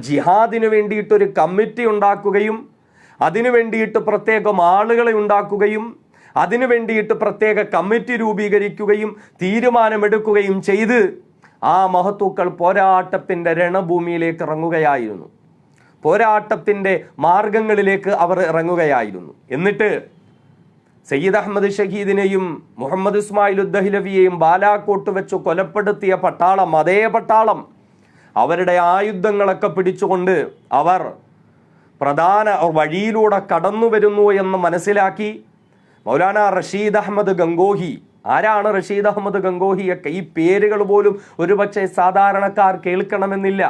ജിഹാദിന് വേണ്ടിയിട്ടൊരു കമ്മിറ്റി ഉണ്ടാക്കുകയും അതിനു വേണ്ടിയിട്ട് പ്രത്യേകം ആളുകളെ ഉണ്ടാക്കുകയും അതിനു വേണ്ടിയിട്ട് പ്രത്യേക കമ്മിറ്റി രൂപീകരിക്കുകയും തീരുമാനമെടുക്കുകയും ചെയ്ത് ആ മഹത്തുക്കൾ പോരാട്ടത്തിന്റെ രണഭൂമിയിലേക്ക് ഇറങ്ങുകയായിരുന്നു. പോരാട്ടത്തിന്റെ മാർഗങ്ങളിലേക്ക് അവർ ഇറങ്ങുകയായിരുന്നു. എന്നിട്ട് സയ്യിദ് അഹമ്മദ് ഷഹീദിനെയും മുഹമ്മദ് ഇസ്മായിൽ ഉദ്ദഹ്ലവിയെയും ബാലാക്കോട്ട് വെച്ച് കൊലപ്പെടുത്തിയ പട്ടാളം, അതേ പട്ടാളം അവരുടെ ആയുധങ്ങളൊക്കെ പിടിച്ചുകൊണ്ട് അവർ പ്രധാന വഴിയിലൂടെ കടന്നു വരുന്നു എന്ന് മനസ്സിലാക്കി മൗലാന റഷീദ് അഹമ്മദ് ഗംഗോഹി. ആരാണ് റഷീദ് അഹമ്മദ് ഗംഗോഹിയൊക്കെ? ഈ പേരുകൾ പോലും ഒരുപക്ഷെ സാധാരണക്കാർ കേൾക്കണമെന്നില്ല.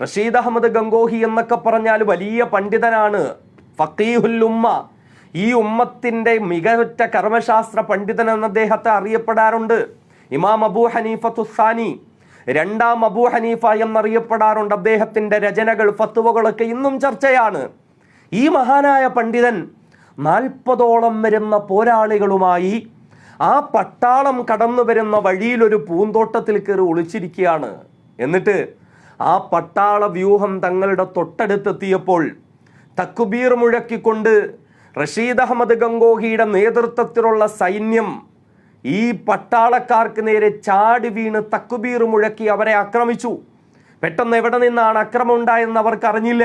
റഷീദ് അഹമ്മദ് ഗംഗോഹി എന്നൊക്കെ പറഞ്ഞാൽ വലിയ പണ്ഡിതനാണ്, ഫഖീഹുൽ ഉമ്മ, ഈ ഉമ്മത്തിന്റെ മികവുറ്റ കർമ്മശാസ്ത്ര പണ്ഡിതൻ എന്ന് അദ്ദേഹത്തെ അറിയപ്പെടാറുണ്ട്. ഇമാം അബൂ ഹനീഫത്തു സാനി, 2ാം അബൂ ഹനീഫ എന്നറിയപ്പെടാറുണ്ട്. അദ്ദേഹത്തിന്റെ രചനകൾ, ഫത്വകളൊക്കെ ഇന്നും ചർച്ചയാണ്. ഈ മഹാനായ പണ്ഡിതൻ 40ഓളം വരുന്ന പോരാളികളുമായി ആ പട്ടാളം കടന്നു വരുന്ന വഴിയിൽ ഒരു പൂന്തോട്ടത്തിൽ കയറി ഒളിച്ചിരിക്കുകയാണ്. എന്നിട്ട് ആ പട്ടാള വ്യൂഹം തങ്ങളുടെ തൊട്ടടുത്തെത്തിയപ്പോൾ തക്ബീർ മുഴക്കിക്കൊണ്ട് റഷീദ് അഹമ്മദ് ഗംഗോഹിയുടെ നേതൃത്വത്തിലുള്ള സൈന്യം ഈ പട്ടാളക്കാർക്ക് നേരെ ചാടി വീണ് തക്ബീർ മുഴക്കി അവരെ ആക്രമിച്ചു. പെട്ടെന്ന് എവിടെ നിന്നാണ് ആക്രമണം ഉണ്ടായെന്ന് അവർക്കറിഞ്ഞില്ല.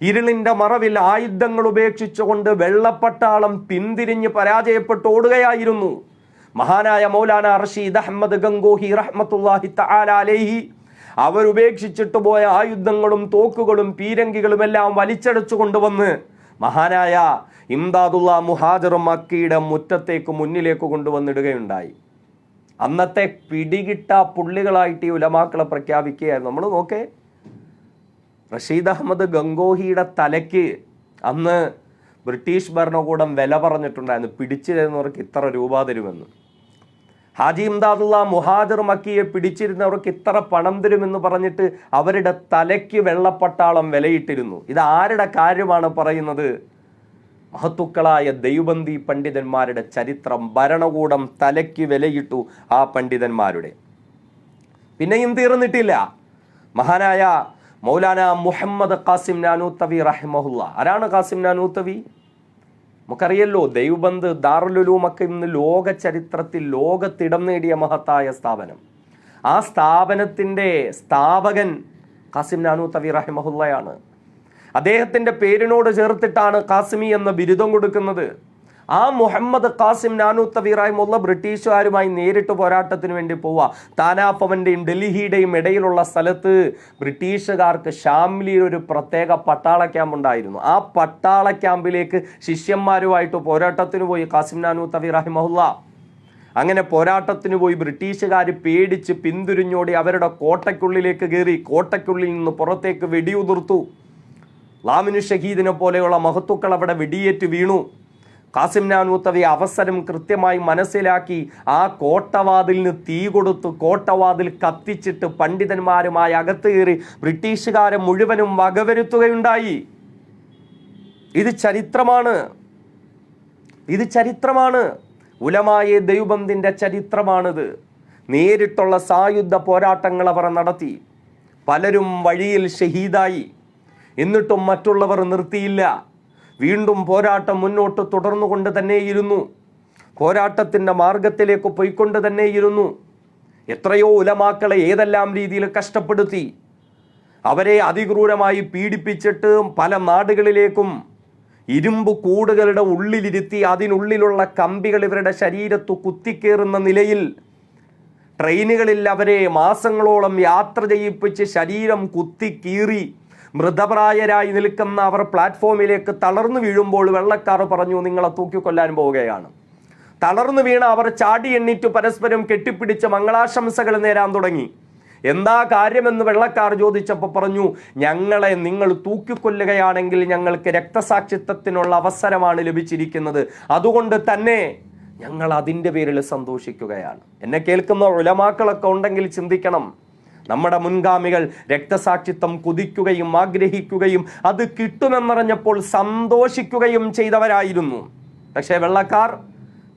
ഇരുളിന്റെ മറവിൽ ആയുധങ്ങൾ ഉപേക്ഷിച്ചുകൊണ്ട് വെള്ളപ്പട്ടാളം പിന്തിരിഞ്ഞ് പരാജയപ്പെട്ട് ഓടുകയായിരുന്നു. മഹാനായ മൗലാന റഷീദ് അഹമ്മദ് ഗംഗോഹി റഹ്മത്തുള്ളാഹി തആല അലൈഹി അവരുപേക്ഷിച്ചിട്ട് പോയ ആയുധങ്ങളും തോക്കുകളും പീരങ്കികളും എല്ലാം വലിച്ചടച്ചു കൊണ്ടുവന്ന് മഹാനായ ഇംദാദുള്ള മുഹാജിർ മക്കിയുടെ മുന്നിലേക്ക് കൊണ്ടുവന്നിടുകയുണ്ടായി. അന്നത്തെ പിടികിട്ട പുള്ളികളായിട്ട് ഈ ഉലമാക്കളെ പ്രഖ്യാപിക്കുകയായിരുന്നു. നമ്മൾ നോക്കേ, റഷീദ് അഹമ്മദ് ഗംഗോഹിയുടെ തലയ്ക്ക് അന്ന് ബ്രിട്ടീഷ് ഭരണകൂടം വില പറഞ്ഞിട്ടുണ്ടായിരുന്നു, പിടിച്ചിരുന്നവർക്ക് ഇത്ര രൂപ തരുമെന്ന്. ഹാജി ഇംദാദുള്ള മുഹാജിർ മക്കിയെ പിടിച്ചിരുന്നവർക്ക് ഇത്ര പണം തരുമെന്ന് പറഞ്ഞിട്ട് അവരുടെ തലയ്ക്ക് വെള്ളപ്പട്ടാളം വിലയിട്ടിരുന്നു. ഇത് ആരുടെ കാര്യമാണ് പറയുന്നത്? മഹത്തുക്കളായ ദൈവബന്ദി പണ്ഡിതന്മാരുടെ ചരിത്രം. ഭരണകൂടം തലയ്ക്ക് വിലയിട്ടു ആ പണ്ഡിതന്മാരുടെ. പിന്നെയും തീർന്നിട്ടില്ല. മഹാനായ മൗലാന മുഹമ്മദ് ഖാസിം നാനൂത്തവി റഹിമഹുല്ല. ആരാണ് ഖാസിം നാനൂത്തവി? നമുക്കറിയല്ലോ, ദൈവബന്ദ് ദാറുൽ ഉലൂമൊക്കെ ഇന്ന് ലോക ചരിത്രത്തിൽ ലോകത്തിടം നേടിയ മഹത്തായ സ്ഥാപനം. ആ സ്ഥാപനത്തിൻ്റെ സ്ഥാപകൻ ഖാസിം നാനൂത്തവി റഹിമഹുള്ളയാണ്. അദ്ദേഹത്തിൻ്റെ പേരിനോട് ചേർത്തിട്ടാണ് ഖാസിമി എന്ന ബിരുദം കൊടുക്കുന്നത്. ആ മുഹമ്മദ് ഖാസിം നാനൂത്തവി റഹിമഹുള്ള ബ്രിട്ടീഷുകാരുമായി നേരിട്ട് പോരാട്ടത്തിന് വേണ്ടി പോവുക. താനാപ്പവൻ്റെയും ഡൽഹിയുടെയും ഇടയിലുള്ള സ്ഥലത്ത് ബ്രിട്ടീഷുകാർക്ക് ഷാംലിയിൽ ഒരു പ്രത്യേക പട്ടാള ക്യാമ്പ് ഉണ്ടായിരുന്നു. ആ പട്ടാള ക്യാമ്പിലേക്ക് ശിഷ്യന്മാരുമായിട്ട് പോരാട്ടത്തിന് പോയി ഖാസിം നാനൂത്തവി റഹിമഹുള്ള. അങ്ങനെ പോരാട്ടത്തിന് പോയി ബ്രിട്ടീഷുകാർ പേടിച്ച് പിന്തിരിഞ്ഞോടി അവരുടെ കോട്ടയ്ക്കുള്ളിലേക്ക് കയറി. കോട്ടയ്ക്കുള്ളിൽ നിന്ന് പുറത്തേക്ക് വെടിയുതിർത്തു. ലാമിനു ഷഹീദിനെ പോലെയുള്ള മഹത്തുക്കൾ അവിടെ വെടിയേറ്റ് വീണു. ഖാസിം നാനൂത്തവി അവസരം കൃത്യമായി മനസ്സിലാക്കി ആ കോട്ടവാതിലിന് തീ കൊടുത്തു. കോട്ടവാതിൽ കത്തിച്ചിട്ട് പണ്ഡിതന്മാരുമായി അകത്ത് കയറി ബ്രിട്ടീഷുകാരെ മുഴുവനും വകവരുത്തുകയുണ്ടായി. ഇത് ചരിത്രമാണ്. ഉലമായെ ദൈവബന്ദിൻ്റെ ചരിത്രമാണിത്. നേരിട്ടുള്ള സായുധ പോരാട്ടങ്ങൾ അവർ നടത്തി. പലരും വഴിയിൽ ഷഹീദായി. എന്നിട്ടും മറ്റുള്ളവർ നിർത്തിയില്ല. വീണ്ടും പോരാട്ടം മുന്നോട്ട് തുടർന്നുകൊണ്ട് തന്നെയിരുന്നു. പോരാട്ടത്തിൻ്റെ മാർഗത്തിലേക്ക് പോയിക്കൊണ്ട് തന്നെയിരുന്നു. എത്രയോ ഉലമാക്കളെ ഏതെല്ലാം രീതിയിൽ കഷ്ടപ്പെടുത്തി. അവരെ അതിക്രൂരമായി പീഡിപ്പിച്ചിട്ട് പല നാടുകളിലേക്കും ഇരുമ്പ് കൂടുകളുടെ ഉള്ളിലിരുത്തി അതിനുള്ളിലുള്ള കമ്പികൾ ഇവരുടെ ശരീരത്തു കുത്തിക്കേറുന്ന നിലയിൽ ട്രെയിനുകളിൽ അവരെ മാസങ്ങളോളം യാത്ര ചെയ്യിപ്പിച്ച് ശരീരം കുത്തിക്കീറി മൃതപ്രായരായി നിൽക്കുന്ന അവർ പ്ലാറ്റ്ഫോമിലേക്ക് തളർന്നു വീഴുമ്പോൾ വെള്ളക്കാർ പറഞ്ഞു, നിങ്ങളെ തൂക്കിക്കൊല്ലാൻ പോവുകയാണ്. തളർന്നു വീണ അവർ ചാടി എണ്ണിറ്റു പരസ്പരം കെട്ടിപ്പിടിച്ച് മംഗളാശംസകൾ നേരാൻ തുടങ്ങി. എന്താ കാര്യമെന്ന് വെള്ളക്കാർ ചോദിച്ചപ്പോൾ പറഞ്ഞു, ഞങ്ങളെ നിങ്ങൾ തൂക്കിക്കൊല്ലുകയാണെങ്കിൽ ഞങ്ങൾക്ക് രക്തസാക്ഷിത്വത്തിനുള്ള അവസരമാണ് ലഭിച്ചിരിക്കുന്നത്. അതുകൊണ്ട് തന്നെ ഞങ്ങൾ അതിൻ്റെ പേരിൽ സന്തോഷിക്കുകയാണ്. എന്നെ കേൾക്കുന്ന ഉലമാക്കളൊക്കെ ഉണ്ടെങ്കിൽ ചിന്തിക്കണം. നമ്മുടെ മുൻഗാമികൾ രക്തസാക്ഷിത്വം കുതിക്കുകയും ആഗ്രഹിക്കുകയും അത് കിട്ടുമെന്നറിഞ്ഞപ്പോൾ സന്തോഷിക്കുകയും ചെയ്തവരായിരുന്നു. പക്ഷേ വെള്ളക്കാർ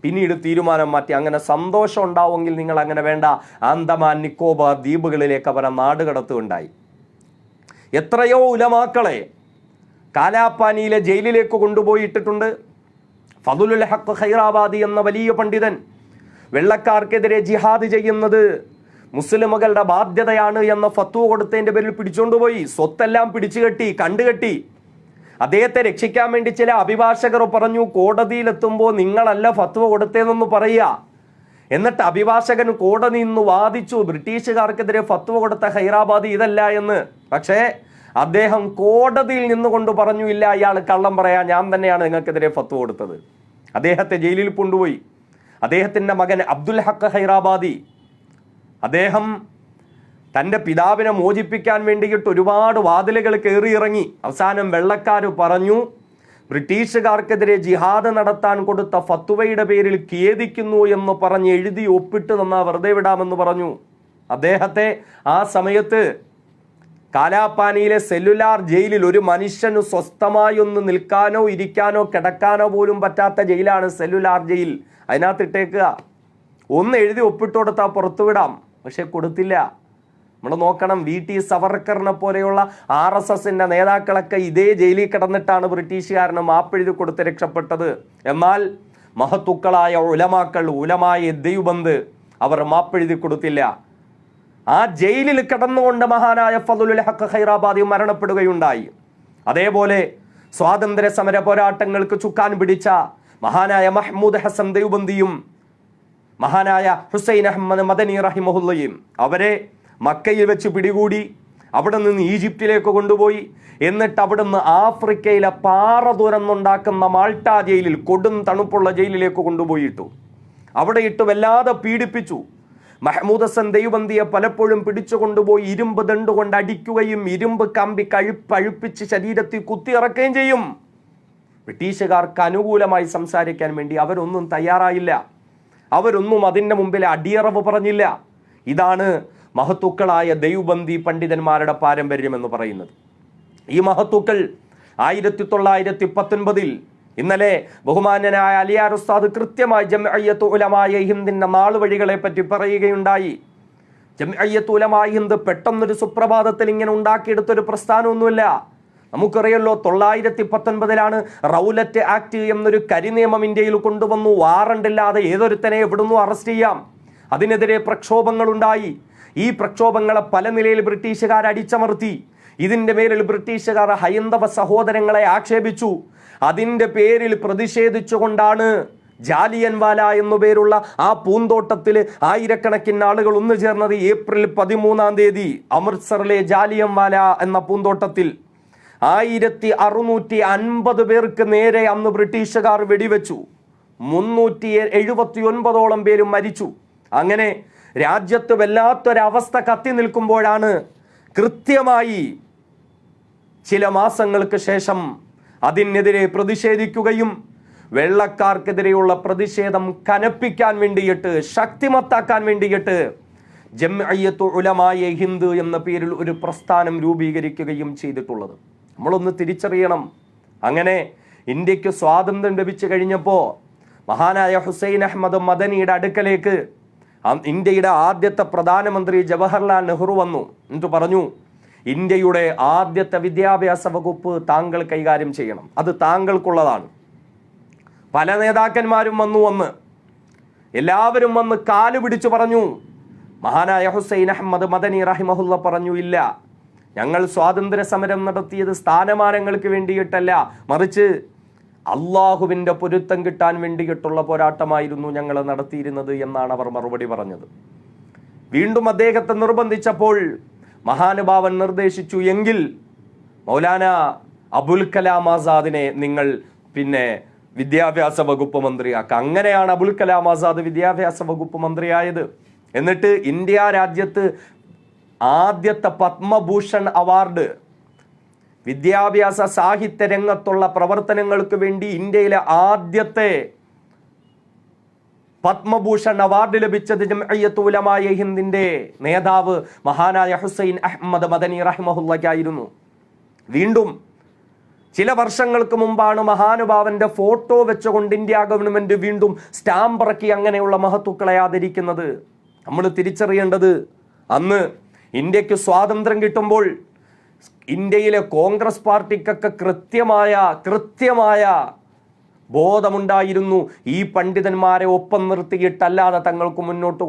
പിന്നീട് തീരുമാനം മാറ്റി. അങ്ങനെ സന്തോഷം ഉണ്ടാവുമെങ്കിൽ നിങ്ങൾ അങ്ങനെ വേണ്ട, ആൻഡമാൻ നിക്കോബാർ ദ്വീപുകളിലേക്ക് അവരെ നാടുകടത്തുകയുണ്ടായി. എത്രയോ ഉലമാക്കളെ കാലാപ്പാനിയിലെ ജയിലിലേക്ക് കൊണ്ടുപോയിട്ടിട്ടുണ്ട്. ഫദലുൽ ഹഖ് ഖൈറാബാദി എന്ന വലിയ പണ്ഡിതൻ വെള്ളക്കാർക്കെതിരെ ജിഹാദ് ചെയ്യുന്നത് മുസ്ലിമുകളുടെ ബാധ്യതയാണ് എന്ന ഫത്വ കൊടുത്തതിൻ്റെ പേരിൽ പിടിച്ചുകൊണ്ടുപോയി. സ്വത്തെല്ലാം പിടിച്ചു കെട്ടി, കണ്ടുകെട്ടി. അദ്ദേഹത്തെ രക്ഷിക്കാൻ വേണ്ടി ചില അഭിഭാഷകർ പറഞ്ഞു, കോടതിയിലെത്തുമ്പോൾ നിങ്ങളല്ല ഫത്വ കൊടുത്തതെന്ന് പറയുക. എന്നിട്ട് അഭിഭാഷകൻ കോടതി നിന്ന് വാദിച്ചു, ബ്രിട്ടീഷുകാർക്കെതിരെ ഫത്വ കൊടുത്ത ഹൈറാബാദി ഇതല്ല എന്ന്. പക്ഷേ അദ്ദേഹം കോടതിയിൽ നിന്നുകൊണ്ട് പറഞ്ഞു, ഇല്ല, ഇയാൾ കള്ളം പറയാൻ, ഞാൻ തന്നെയാണ് നിങ്ങൾക്കെതിരെ ഫത്വ കൊടുത്തത്. അദ്ദേഹത്തെ ജയിലിൽ കൊണ്ടുപോയി. അദ്ദേഹത്തിൻ്റെ മകൻ അബ്ദുൽ ഹഖ് ഹൈറാബാദി, അദ്ദേഹം തൻ്റെ പിതാവിനെ മോചിപ്പിക്കാൻ വേണ്ടിയിട്ട് ഒരുപാട് വാതിലുകൾ കയറിയിറങ്ങി. അവസാനം വെള്ളക്കാർ പറഞ്ഞു, ബ്രിട്ടീഷുകാർക്കെതിരെ ജിഹാദ് നടത്താൻ കൊടുത്ത ഫത്വയുടെ പേരിൽ ഖേദിക്കുന്നു എന്ന് പറഞ്ഞ് എഴുതി ഒപ്പിട്ട് തന്നാൽ വെറുതെ വിടാമെന്ന് പറഞ്ഞു. അദ്ദേഹത്തെ ആ സമയത്ത് കാലാപ്പാനിയിലെ സെല്ലുലാർ ജയിലിൽ ഒരു മനുഷ്യന് സ്വസ്ഥമായി ഒന്ന് നിൽക്കാനോ ഇരിക്കാനോ കിടക്കാനോ പോലും പറ്റാത്ത ജയിലാണ് സെല്ലുലാർ ജയിൽ. അതിനകത്തിട്ടേക്കുക. ഒന്ന് എഴുതി ഒപ്പിട്ട് കൊടുത്താൽ പുറത്തുവിടാം. പക്ഷെ കൊടുത്തില്ല. നമ്മൾ നോക്കണം, VT സവർക്കറിനെ പോലെയുള്ള RSSന്റെ നേതാക്കളൊക്കെ ഇതേ ജയിലിൽ കിടന്നിട്ടാണ് ബ്രിട്ടീഷുകാരന് മാപ്പെഴുതി കൊടുത്ത് രക്ഷപ്പെട്ടത്. എന്നാൽ മഹത്തുക്കളായ ഉലമാക്കൾ, ഉലമായ ദൈവബന്ദ്, അവർ മാപ്പെഴുതി കൊടുത്തില്ല. ആ ജയിലിൽ കിടന്നുകൊണ്ട് മഹാനായ ഫദലുൽ ഹഖ് ഖൈറാബാദി മരണപ്പെടുകയുണ്ടായി. അതേപോലെ സ്വാതന്ത്ര്യ സമര പോരാട്ടങ്ങൾക്ക് ചുക്കാൻ പിടിച്ച മഹാനായ മഹ്മൂദ് ഹസൻ ദൈവബന്ദിയും മഹാനായ ഹുസൈൻ അഹമ്മദ് മദനി റഹിമഹുല്ലയും അവരെ മക്കയിൽ വെച്ച് പിടികൂടി. അവിടെ നിന്ന് ഈജിപ്തിലേക്ക് കൊണ്ടുപോയി. എന്നിട്ട് അവിടുന്ന് ആഫ്രിക്കയിലെ പാറ തുരന്നുണ്ടാക്കുന്ന മാൾട്ട ജയിലിൽ, കൊടും തണുപ്പുള്ള ജയിലിലേക്ക് കൊണ്ടുപോയിട്ടു. അവിടെ ഇട്ട് വല്ലാതെ പീഡിപ്പിച്ചു. മഹ്മൂദ് ഹസൻ ദൈവബന്ദിയെ പലപ്പോഴും പിടിച്ചു കൊണ്ടുപോയി ഇരുമ്പ് ദണ്ട് കൊണ്ട് അടിക്കുകയും ഇരുമ്പ് കമ്പി പഴുപ്പിച്ച് ശരീരത്തിൽ കുത്തിയിറക്കുകയും ചെയ്യും. ബ്രിട്ടീഷുകാർക്ക് അനുകൂലമായി സംസാരിക്കാൻ വേണ്ടി അവരൊന്നും തയ്യാറായില്ല. അവരൊന്നും അതിൻ്റെ മുമ്പിൽ അടിയറവ് പറഞ്ഞില്ല. ഇതാണ് മഹത്തുക്കളായ ദൈവബന്ദി പണ്ഡിതന്മാരുടെ പാരമ്പര്യം എന്ന് പറയുന്നത്. ഈ മഹത്തുക്കൾ 1919 ഇന്നലെ ബഹുമാന്യനായ അലിയാർ ഉസ്താദ് കൃത്യമായി ജംഇയ്യത്ത് ഉലമായ ഹിന്ദിന്റെ നാളുവഴികളെ പറ്റി പറയുകയുണ്ടായി. ജംഇയ്യത്ത് ഉലമായ ഹിന്ദ് പെട്ടെന്നൊരു സുപ്രഭാതത്തിൽ ഇങ്ങനെ ഉണ്ടാക്കിയെടുത്തൊരു പ്രസ്ഥാനമൊന്നുമില്ല. നമുക്കറിയല്ലോ, 1919 റൗലറ്റ് ആക്ട് എന്നൊരു കരിനിയമം ഇന്ത്യയിൽ കൊണ്ടുവന്നു. വാറണ്ടില്ലാതെ ഏതൊരുത്തനെ എവിടുന്നു അറസ്റ്റ് ചെയ്യാം. അതിനെതിരെ പ്രക്ഷോഭങ്ങൾ ഉണ്ടായി. ഈ പ്രക്ഷോഭങ്ങളെ പല നിലയിൽ ബ്രിട്ടീഷുകാർ അടിച്ചമർത്തി. ഇതിൻ്റെ പേരിൽ ബ്രിട്ടീഷുകാർ ഹൈന്ദവ സഹോദരങ്ങളെ ആക്ഷേപിച്ചു. അതിൻ്റെ പേരിൽ പ്രതിഷേധിച്ചുകൊണ്ടാണ് ജാലിയൻവാല എന്നു പേരുള്ള ആ പൂന്തോട്ടത്തിൽ ആയിരക്കണക്കിന് ആളുകൾ ഒന്നു ചേർന്നത്. ഏപ്രിൽ 13 അമൃത്സറിലെ ജാലിയൻവാല എന്ന പൂന്തോട്ടത്തിൽ 1650 പേർക്ക് നേരെ അന്ന് ബ്രിട്ടീഷുകാർ വെടിവെച്ചു. 379 പേരും മരിച്ചു. അങ്ങനെ രാജ്യത്ത് വല്ലാത്തൊരവസ്ഥ കത്തി നിൽക്കുമ്പോഴാണ് കൃത്യമായി ചില മാസങ്ങൾക്ക് ശേഷം അതിനെതിരെ പ്രതിഷേധിക്കുകയും വെള്ളക്കാർക്കെതിരെയുള്ള പ്രതിഷേധം കനപ്പിക്കാൻ വേണ്ടിയിട്ട്, ശക്തിമത്താക്കാൻ വേണ്ടിയിട്ട് ജംഇയ്യത്തുൽ ഉലമായെ ഹിന്ദ് എന്ന പേരിൽ ഒരു പ്രസ്ഥാനം രൂപീകരിക്കുകയും ചെയ്തിട്ടുള്ളത്. നമ്മളൊന്ന് തിരിച്ചറിയണം. അങ്ങനെ ഇന്ത്യക്ക് സ്വാതന്ത്ര്യം ലഭിച്ചു കഴിഞ്ഞപ്പോൾ മഹാനായ ഹുസൈൻ അഹമ്മദ് മദനിയുടെ അടുക്കലേക്ക് ഇന്ത്യയുടെ ആദ്യത്തെ പ്രധാനമന്ത്രി ജവഹർലാൽ നെഹ്റു വന്നു. എന്നിട്ട് പറഞ്ഞു, ഇന്ത്യയുടെ ആദ്യത്തെ വിദ്യാഭ്യാസ വകുപ്പ് താങ്കൾ കൈകാര്യം ചെയ്യണം, അത് താങ്കൾക്കുള്ളതാണ്. പല നേതാക്കന്മാരും വന്ന് എല്ലാവരും വന്ന് കാല് പിടിച്ചു പറഞ്ഞു. മഹാനായ ഹുസൈൻ അഹമ്മദ് മദനി റഹിമഹുല്ല പറഞ്ഞു, ഇല്ല, ഞങ്ങൾ സ്വാതന്ത്ര്യ സമരം നടത്തിയത് സ്ഥാനമാനങ്ങൾക്ക് വേണ്ടിയിട്ടല്ല, മറിച്ച് അള്ളാഹുവിൻ്റെ പൊരുത്തം കിട്ടാൻ വേണ്ടിയിട്ടുള്ള പോരാട്ടമായിരുന്നു ഞങ്ങൾ നടത്തിയിരുന്നത് എന്നാണ് അവർ മറുപടി പറഞ്ഞത്. വീണ്ടും അദ്ദേഹത്തെ നിർബന്ധിച്ചപ്പോൾ മഹാനുഭാവൻ നിർദ്ദേശിച്ചു, എങ്കിൽ മൗലാന അബുൽ കലാം ആസാദിനെ നിങ്ങൾ വിദ്യാഭ്യാസ വകുപ്പ് മന്ത്രിയാക്കുക. അങ്ങനെയാണ് അബുൽ കലാം ആസാദ് വിദ്യാഭ്യാസ വകുപ്പ് മന്ത്രിയായത്. എന്നിട്ട് ഇന്ത്യ രാജ്യത്ത് ആദ്യത്തെ പത്മഭൂഷൺ അവാർഡ്, വിദ്യാഭ്യാസ സാഹിത്യ രംഗത്തുള്ള പ്രവർത്തനങ്ങൾക്ക് വേണ്ടി ഇന്ത്യയിലെ ആദ്യത്തെ പത്മഭൂഷൺ അവാർഡ് ലഭിച്ചത് ജംഇയ്യത്തുൽ ഉലമായെ ഹിന്ദിന്റെ നേതാവ് മഹാനായ ഹുസൈൻ അഹമ്മദ് മദനി റഹിമഹുല്ലയ്ക്കായിരുന്നു. വീണ്ടും ചില വർഷങ്ങൾക്ക് മുമ്പാണ് മഹാനുഭാവന്റെ ഫോട്ടോ വെച്ചുകൊണ്ട് ഇന്ത്യ ഗവൺമെന്റ് വീണ്ടും സ്റ്റാമ്പ് ഇറക്കി അങ്ങനെയുള്ള മഹത്തുക്കളെ ആദരിക്കുന്നത്. നമ്മൾ തിരിച്ചറിയേണ്ടത്, അന്ന് ഇന്ത്യക്ക് സ്വാതന്ത്ര്യം കിട്ടുമ്പോൾ ഇന്ത്യയിലെ കോൺഗ്രസ് പാർട്ടിക്കൊക്കെ കൃത്യമായ ബോധമുണ്ടായിരുന്നു. ഈ പണ്ഡിതന്മാരെ ഒപ്പം നിർത്തിയിട്ടല്ലാതെ തങ്ങൾക്ക് മുന്നോട്ട്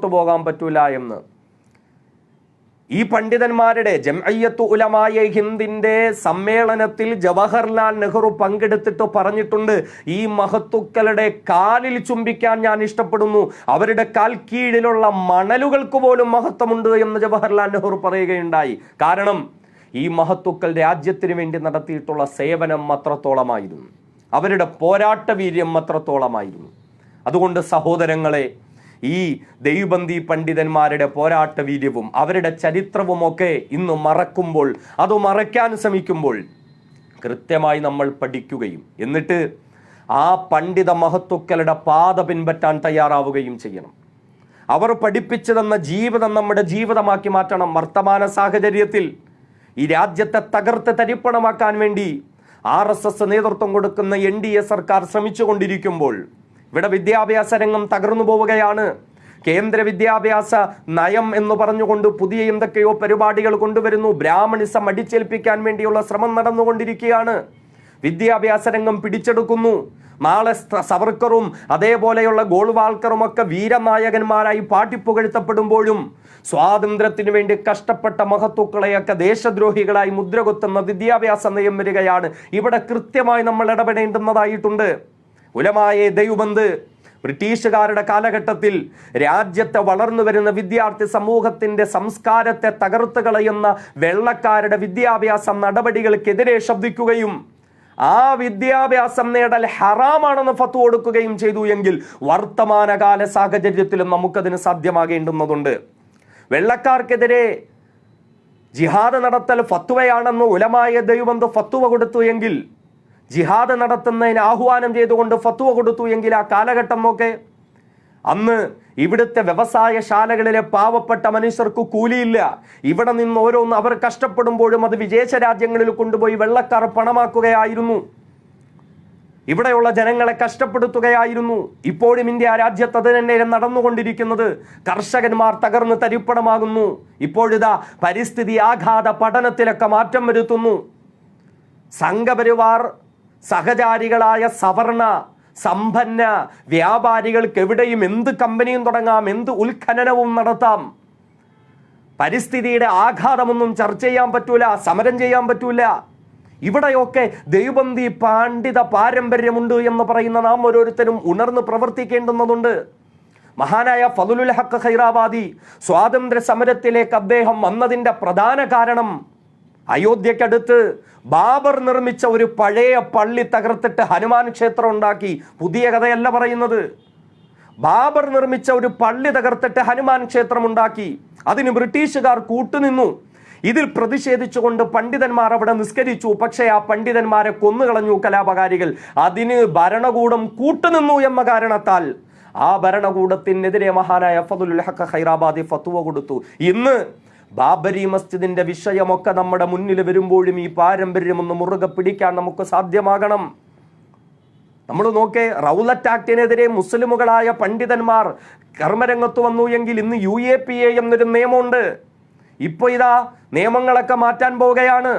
പോകാൻ പറ്റൂല എന്ന്. ഈ പണ്ഡിതന്മാരുടെ ജംഇയ്യത്തുൽ ഉലമായെ ഹിന്ദിന്റെ സമ്മേളനത്തിൽ ജവഹർലാൽ നെഹ്റു പങ്കെടുത്തിട്ട് പറഞ്ഞിട്ടുണ്ട്, ഈ മഹത്തുക്കളുടെ കാലിൽ ചുംബിക്കാൻ ഞാൻ ഇഷ്ടപ്പെടുന്നു, അവരുടെ കാൽ കീഴിലുള്ള മണലുകൾക്ക് പോലും മഹത്വമുണ്ട് എന്ന് ജവഹർലാൽ നെഹ്റു പറയുകയുണ്ടായി. കാരണം ഈ മഹത്തുക്കൾ രാജ്യത്തിന് വേണ്ടി നടത്തിയിട്ടുള്ള സേവനം അത്രത്തോളമായിരുന്നു, അവരുടെ പോരാട്ട വീര്യം അത്രത്തോളമായിരുന്നു. അതുകൊണ്ട് സഹോദരങ്ങളെ, ഈ ദൈവബന്ദി പണ്ഡിതന്മാരുടെ പോരാട്ട വീര്യവും അവരുടെ ചരിത്രവുമൊക്കെ ഇന്ന് മറക്കുമ്പോൾ, അത് മറയ്ക്കാൻ ശ്രമിക്കുമ്പോൾ കൃത്യമായി നമ്മൾ പഠിക്കുകയും എന്നിട്ട് ആ പണ്ഡിത മഹത്തുക്കളുടെ പാത പിൻപറ്റാൻ തയ്യാറാവുകയും ചെയ്യണം. അവർ പഠിപ്പിച്ചു തന്ന ജീവിതം നമ്മുടെ ജീവിതമാക്കി മാറ്റണം. വർത്തമാന സാഹചര്യത്തിൽ ഈ രാജ്യത്തെ തകർത്ത് തരിപ്പണമാക്കാൻ വേണ്ടി RSS നേതൃത്വം കൊടുക്കുന്ന NDA സർക്കാർ ശ്രമിച്ചുകൊണ്ടിരിക്കുമ്പോൾ ഇവിടെ വിദ്യാഭ്യാസ രംഗം തകർന്നു പോവുകയാണ്. കേന്ദ്ര വിദ്യാഭ്യാസ നയം എന്ന് പറഞ്ഞുകൊണ്ട് പുതിയ എന്തൊക്കെയോ പരിപാടികൾ കൊണ്ടുവരുന്നു. ബ്രാഹ്മണിസം അടിച്ചേൽപ്പിക്കാൻ വേണ്ടിയുള്ള ശ്രമം നടന്നുകൊണ്ടിരിക്കുകയാണ്. വിദ്യാഭ്യാസ രംഗം പിടിച്ചെടുക്കുന്നു. നാളെ സവർക്കറും അതേപോലെയുള്ള ഗോൾവാൾക്കറും ഒക്കെ വീരനായകന്മാരായി പാട്ടിപ്പുകഴ്ത്തപ്പെടുമ്പോഴും സ്വാതന്ത്ര്യത്തിന് വേണ്ടി കഷ്ടപ്പെട്ട മഹത്തുക്കളെയൊക്കെ ദേശദ്രോഹികളായി മുദ്രകുത്തുന്ന വിദ്യാഭ്യാസ നയം വരികയാണ്. ഇവിടെ കൃത്യമായി നമ്മൾ ഇടപെടേണ്ടുന്നതായിട്ടുണ്ട്. ഉലമായെ ദൈവബന്ദ് ബ്രിട്ടീഷുകാരുടെ കാലഘട്ടത്തിൽ രാജ്യത്തെ വളർന്നു വരുന്ന വിദ്യാർത്ഥി സമൂഹത്തിന്റെ സംസ്കാരത്തെ തകർത്ത് കളയുന്ന വെള്ളക്കാരുടെ വിദ്യാഭ്യാസ നടപടികൾക്കെതിരെ ശബ്ദിക്കുകയും ആ വിദ്യാഭ്യാസം നേടൽ ഹറാമാണെന്ന് ഫത്വ കൊടുക്കുകയും ചെയ്തു എങ്കിൽ വർത്തമാനകാല സാഹചര്യത്തിലും നമുക്കതിന് സാധ്യമാകേണ്ടുന്നതുണ്ട്. വെള്ളക്കാർക്കെതിരെ ജിഹാദ് നടത്തൽ ഫത്വയാണെന്ന് ഉലമായെ ദൈവബന്ദ് ഫത്വ കൊടുത്തു എങ്കിൽ, ജിഹാദ് നടത്തുന്നതിന് ആഹ്വാനം ചെയ്തുകൊണ്ട് ഫത്വ കൊടുത്തു എങ്കിൽ ആ കാലഘട്ടം നോക്കെ. അന്ന് ഇവിടുത്തെ വ്യവസായശാലകളിലെ പാവപ്പെട്ട മനുഷ്യർക്ക് കൂലിയില്ല. ഇവിടെ നിന്ന് ഓരോന്ന് അവർ കഷ്ടപ്പെടുമ്പോഴും അത് വിദേശ രാജ്യങ്ങളിൽ കൊണ്ടുപോയി വെള്ളക്കാർ പണമാക്കുകയായിരുന്നു. ഇവിടെയുള്ള ജനങ്ങളെ കഷ്ടപ്പെടുത്തുകയായിരുന്നു. ഇപ്പോഴും ഇന്ത്യ രാജ്യത്ത് അത് തന്നെ നടന്നുകൊണ്ടിരിക്കുന്നത്. കർഷകന്മാർ തകർന്ന് തരിപ്പണമാകുന്നു. ഇപ്പോഴിതാ പരിസ്ഥിതി ആഘാത പഠനത്തിലൊക്കെ മാറ്റം വരുത്തുന്നു. സംഘപരിവാർ സഹചാരികളായ സവർണ സമ്പന്ന വ്യാപാരികൾക്ക് എവിടെയും എന്ത് കമ്പനിയും തുടങ്ങാം, എന്ത് ഉത്ഖനനവും നടത്താം. പരിസ്ഥിതിയുടെ ആഘാതമൊന്നും ചർച്ച ചെയ്യാൻ പറ്റൂല, സമരം ചെയ്യാൻ പറ്റൂല. ഇവിടെയൊക്കെ ദൈവബന്ധി പണ്ഡിത പാരമ്പര്യമുണ്ട് എന്ന് പറയുന്ന നാം ഓരോരുത്തരും ഉണർന്ന് പ്രവർത്തിക്കേണ്ടുന്നതുണ്ട്. മഹാനായ ഫളുലുൽ ഹഖ് ഖൈറാബാദി സ്വാതന്ത്ര്യ സമരത്തിലേക്ക് അദ്ദേഹം വന്നതിൻ്റെ പ്രധാന കാരണം അയോധ്യക്കടുത്ത് ബാബർ നിർമ്മിച്ച ഒരു പഴയ പള്ളി തകർത്തിട്ട് ഹനുമാൻ ക്ഷേത്രം ഉണ്ടാക്കി. പുതിയ കഥയല്ല പറയുന്നത്. ബാബർ നിർമ്മിച്ച ഒരു പള്ളി തകർത്തിട്ട് ഹനുമാൻ ക്ഷേത്രം ഉണ്ടാക്കി. അതിന് ബ്രിട്ടീഷുകാർ കൂട്ടുനിന്നു. ഇതിൽ പ്രതിഷേധിച്ചുകൊണ്ട് പണ്ഡിതന്മാർ അവിടെ നിസ്കരിച്ചു. പക്ഷേ ആ പണ്ഡിതന്മാരെ കൊന്നുകളഞ്ഞു കലാപകാരികൾ. അതിന് ഭരണകൂടം കൂട്ടുനിന്നു എന്ന കാരണത്താൽ ആ ഭരണകൂടത്തിനെതിരെ മഹാനായ ഫളുലുൽ ഹഖ് ഖൈറാബാദി ഫത്വ കൊടുത്തു. ഇന്ന് ബാബരി മസ്ജിദിന്റെ വിഷയമൊക്കെ നമ്മുടെ മുന്നിൽ വരുമ്പോഴും ഈ പാരമ്പര്യം ഒന്ന് മുറുകെ പിടിക്കാൻ നമുക്ക് സാധ്യമാകണം. നമ്മൾ നോക്കേ, റൗലറ്റ് ആക്ടിനെതിരെ മുസ്ലിമുകളായ പണ്ഡിതന്മാർ കർമ്മരംഗത്ത് വന്നു എങ്കിൽ ഇന്ന് UAPA എന്നൊരു നിയമമുണ്ട്. ഇപ്പൊ ഇതാ നിയമങ്ങളൊക്കെ മാറ്റാൻ പോവുകയാണ്,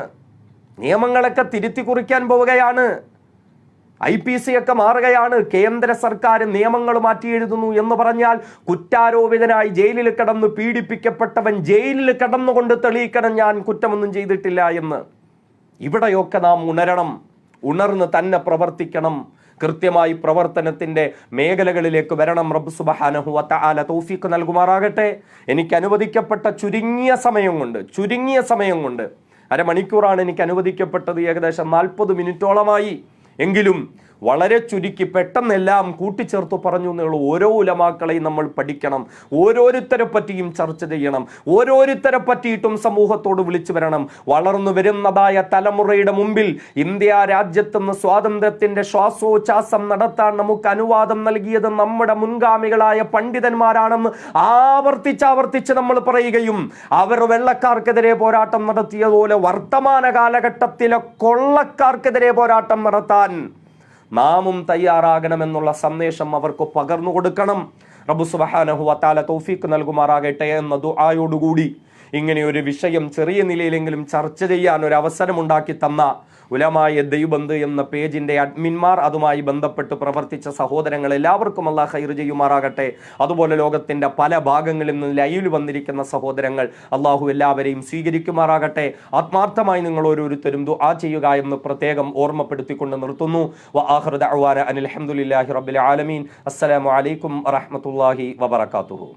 നിയമങ്ങളൊക്കെ തിരുത്തി കുറിക്കാൻ പോവുകയാണ്. IPC ഒക്കെ മാറുകയാണ്. കേന്ദ്ര സർക്കാർ നിയമങ്ങൾ മാറ്റി എഴുതുന്നു എന്ന് പറഞ്ഞാൽ കുറ്റാരോപിതനായി ജയിലിൽ കിടന്ന് പീഡിപ്പിക്കപ്പെട്ടവൻ ജയിലിൽ കിടന്നുകൊണ്ട് തെളിയിക്കണം ഞാൻ കുറ്റമൊന്നും ചെയ്തിട്ടില്ല എന്ന്. ഇവിടെയൊക്കെ നാം ഉണരണം, ഉണർന്ന് തന്നെ പ്രവർത്തിക്കണം, കൃത്യമായി പ്രവർത്തനത്തിന്റെ മേഖലകളിലേക്ക് വരണം. റബ്ബ് സുബ്ഹാനഹു വ തആല തൗഫീഖ് നൽകുമാറാകട്ടെ. എനിക്ക് അനുവദിക്കപ്പെട്ട ചുരുങ്ങിയ സമയം കൊണ്ട് അരമണിക്കൂറാണ് എനിക്ക് അനുവദിക്കപ്പെട്ടത്. ഏകദേശം 40 മിനിറ്റോളമായി. എങ്കിലും വളരെ ചുരുക്കി പെട്ടെന്നെല്ലാം കൂട്ടിച്ചേർത്ത് പറഞ്ഞു എന്നുള്ളൂ. ഓരോ ഉലമാക്കളെയും നമ്മൾ പഠിക്കണം, ഓരോരുത്തരെ പറ്റിയും ചർച്ച ചെയ്യണം, ഓരോരുത്തരെ പറ്റിയിട്ടും സമൂഹത്തോട് വിളിച്ചു വരണം. വളർന്നു വരുന്നതായ തലമുറയുടെ മുമ്പിൽ ഇന്ത്യ രാജ്യത്തുനിന്ന് സ്വാതന്ത്ര്യത്തിന്റെ ശ്വാസോച്ഛ്വാസം നടത്താൻ നമുക്ക് അനുവാദം നൽകിയത് നമ്മുടെ മുൻഗാമികളായ പണ്ഡിതന്മാരാണെന്ന് ആവർത്തിച്ച് നമ്മൾ പറയുകയും അവർ വെള്ളക്കാർക്കെതിരെ പോരാട്ടം നടത്തിയതുപോലെ വർത്തമാന കാലഘട്ടത്തിലെ കൊള്ളക്കാർക്കെതിരെ പോരാട്ടം നടത്താൻ നാമും തയ്യാറാകണമെന്നുള്ള സന്ദേശം അവർക്ക് പകർന്നു കൊടുക്കണം. റബ്ബ് സുബ്ഹാനഹു വ തആല തൗഫീഖ് നൽകുമാറാകട്ടെ എന്ന ദുആയോടുകൂടി ഇങ്ങനെയൊരു വിഷയം ചെറിയ നിലയിലെങ്കിലും ചർച്ച ചെയ്യാൻ ഒരു അവസരമുണ്ടാക്കി തന്ന ഉലമായ ദൈവബന്ധ് എന്ന പേജിന്റെ അഡ്മിന്മാർ, അതുമായി ബന്ധപ്പെട്ട് പ്രവർത്തിച്ച സഹോദരങ്ങൾ എല്ലാവർക്കും അല്ലാഹ് ഖൈർ ചെയ്യുമാറാകട്ടെ. അതുപോലെ ലോകത്തിന്റെ പല ഭാഗങ്ങളിൽ നിന്ന് ലൈവിൽ വന്നിരിക്കുന്ന സഹോദരങ്ങൾ അള്ളാഹു എല്ലാവരെയും സ്വീകരിക്കുമാറാകട്ടെ. ആത്മാർത്ഥമായി നിങ്ങൾ ഓരോരുത്തരും ദുആ ചെയ്യുക എന്ന് പ്രത്യേകം ഓർമ്മപ്പെടുത്തിക്കൊണ്ട് നിർത്തുന്നു. വആഖിറു ദഅ്വാനാ അനിൽ ഹംദുലില്ലാഹി റബ്ബിൽ ആലമീൻ. അസ്സലാമു അലൈക്കും വറഹ്മത്തുള്ളാഹി വബറകാതുഹു.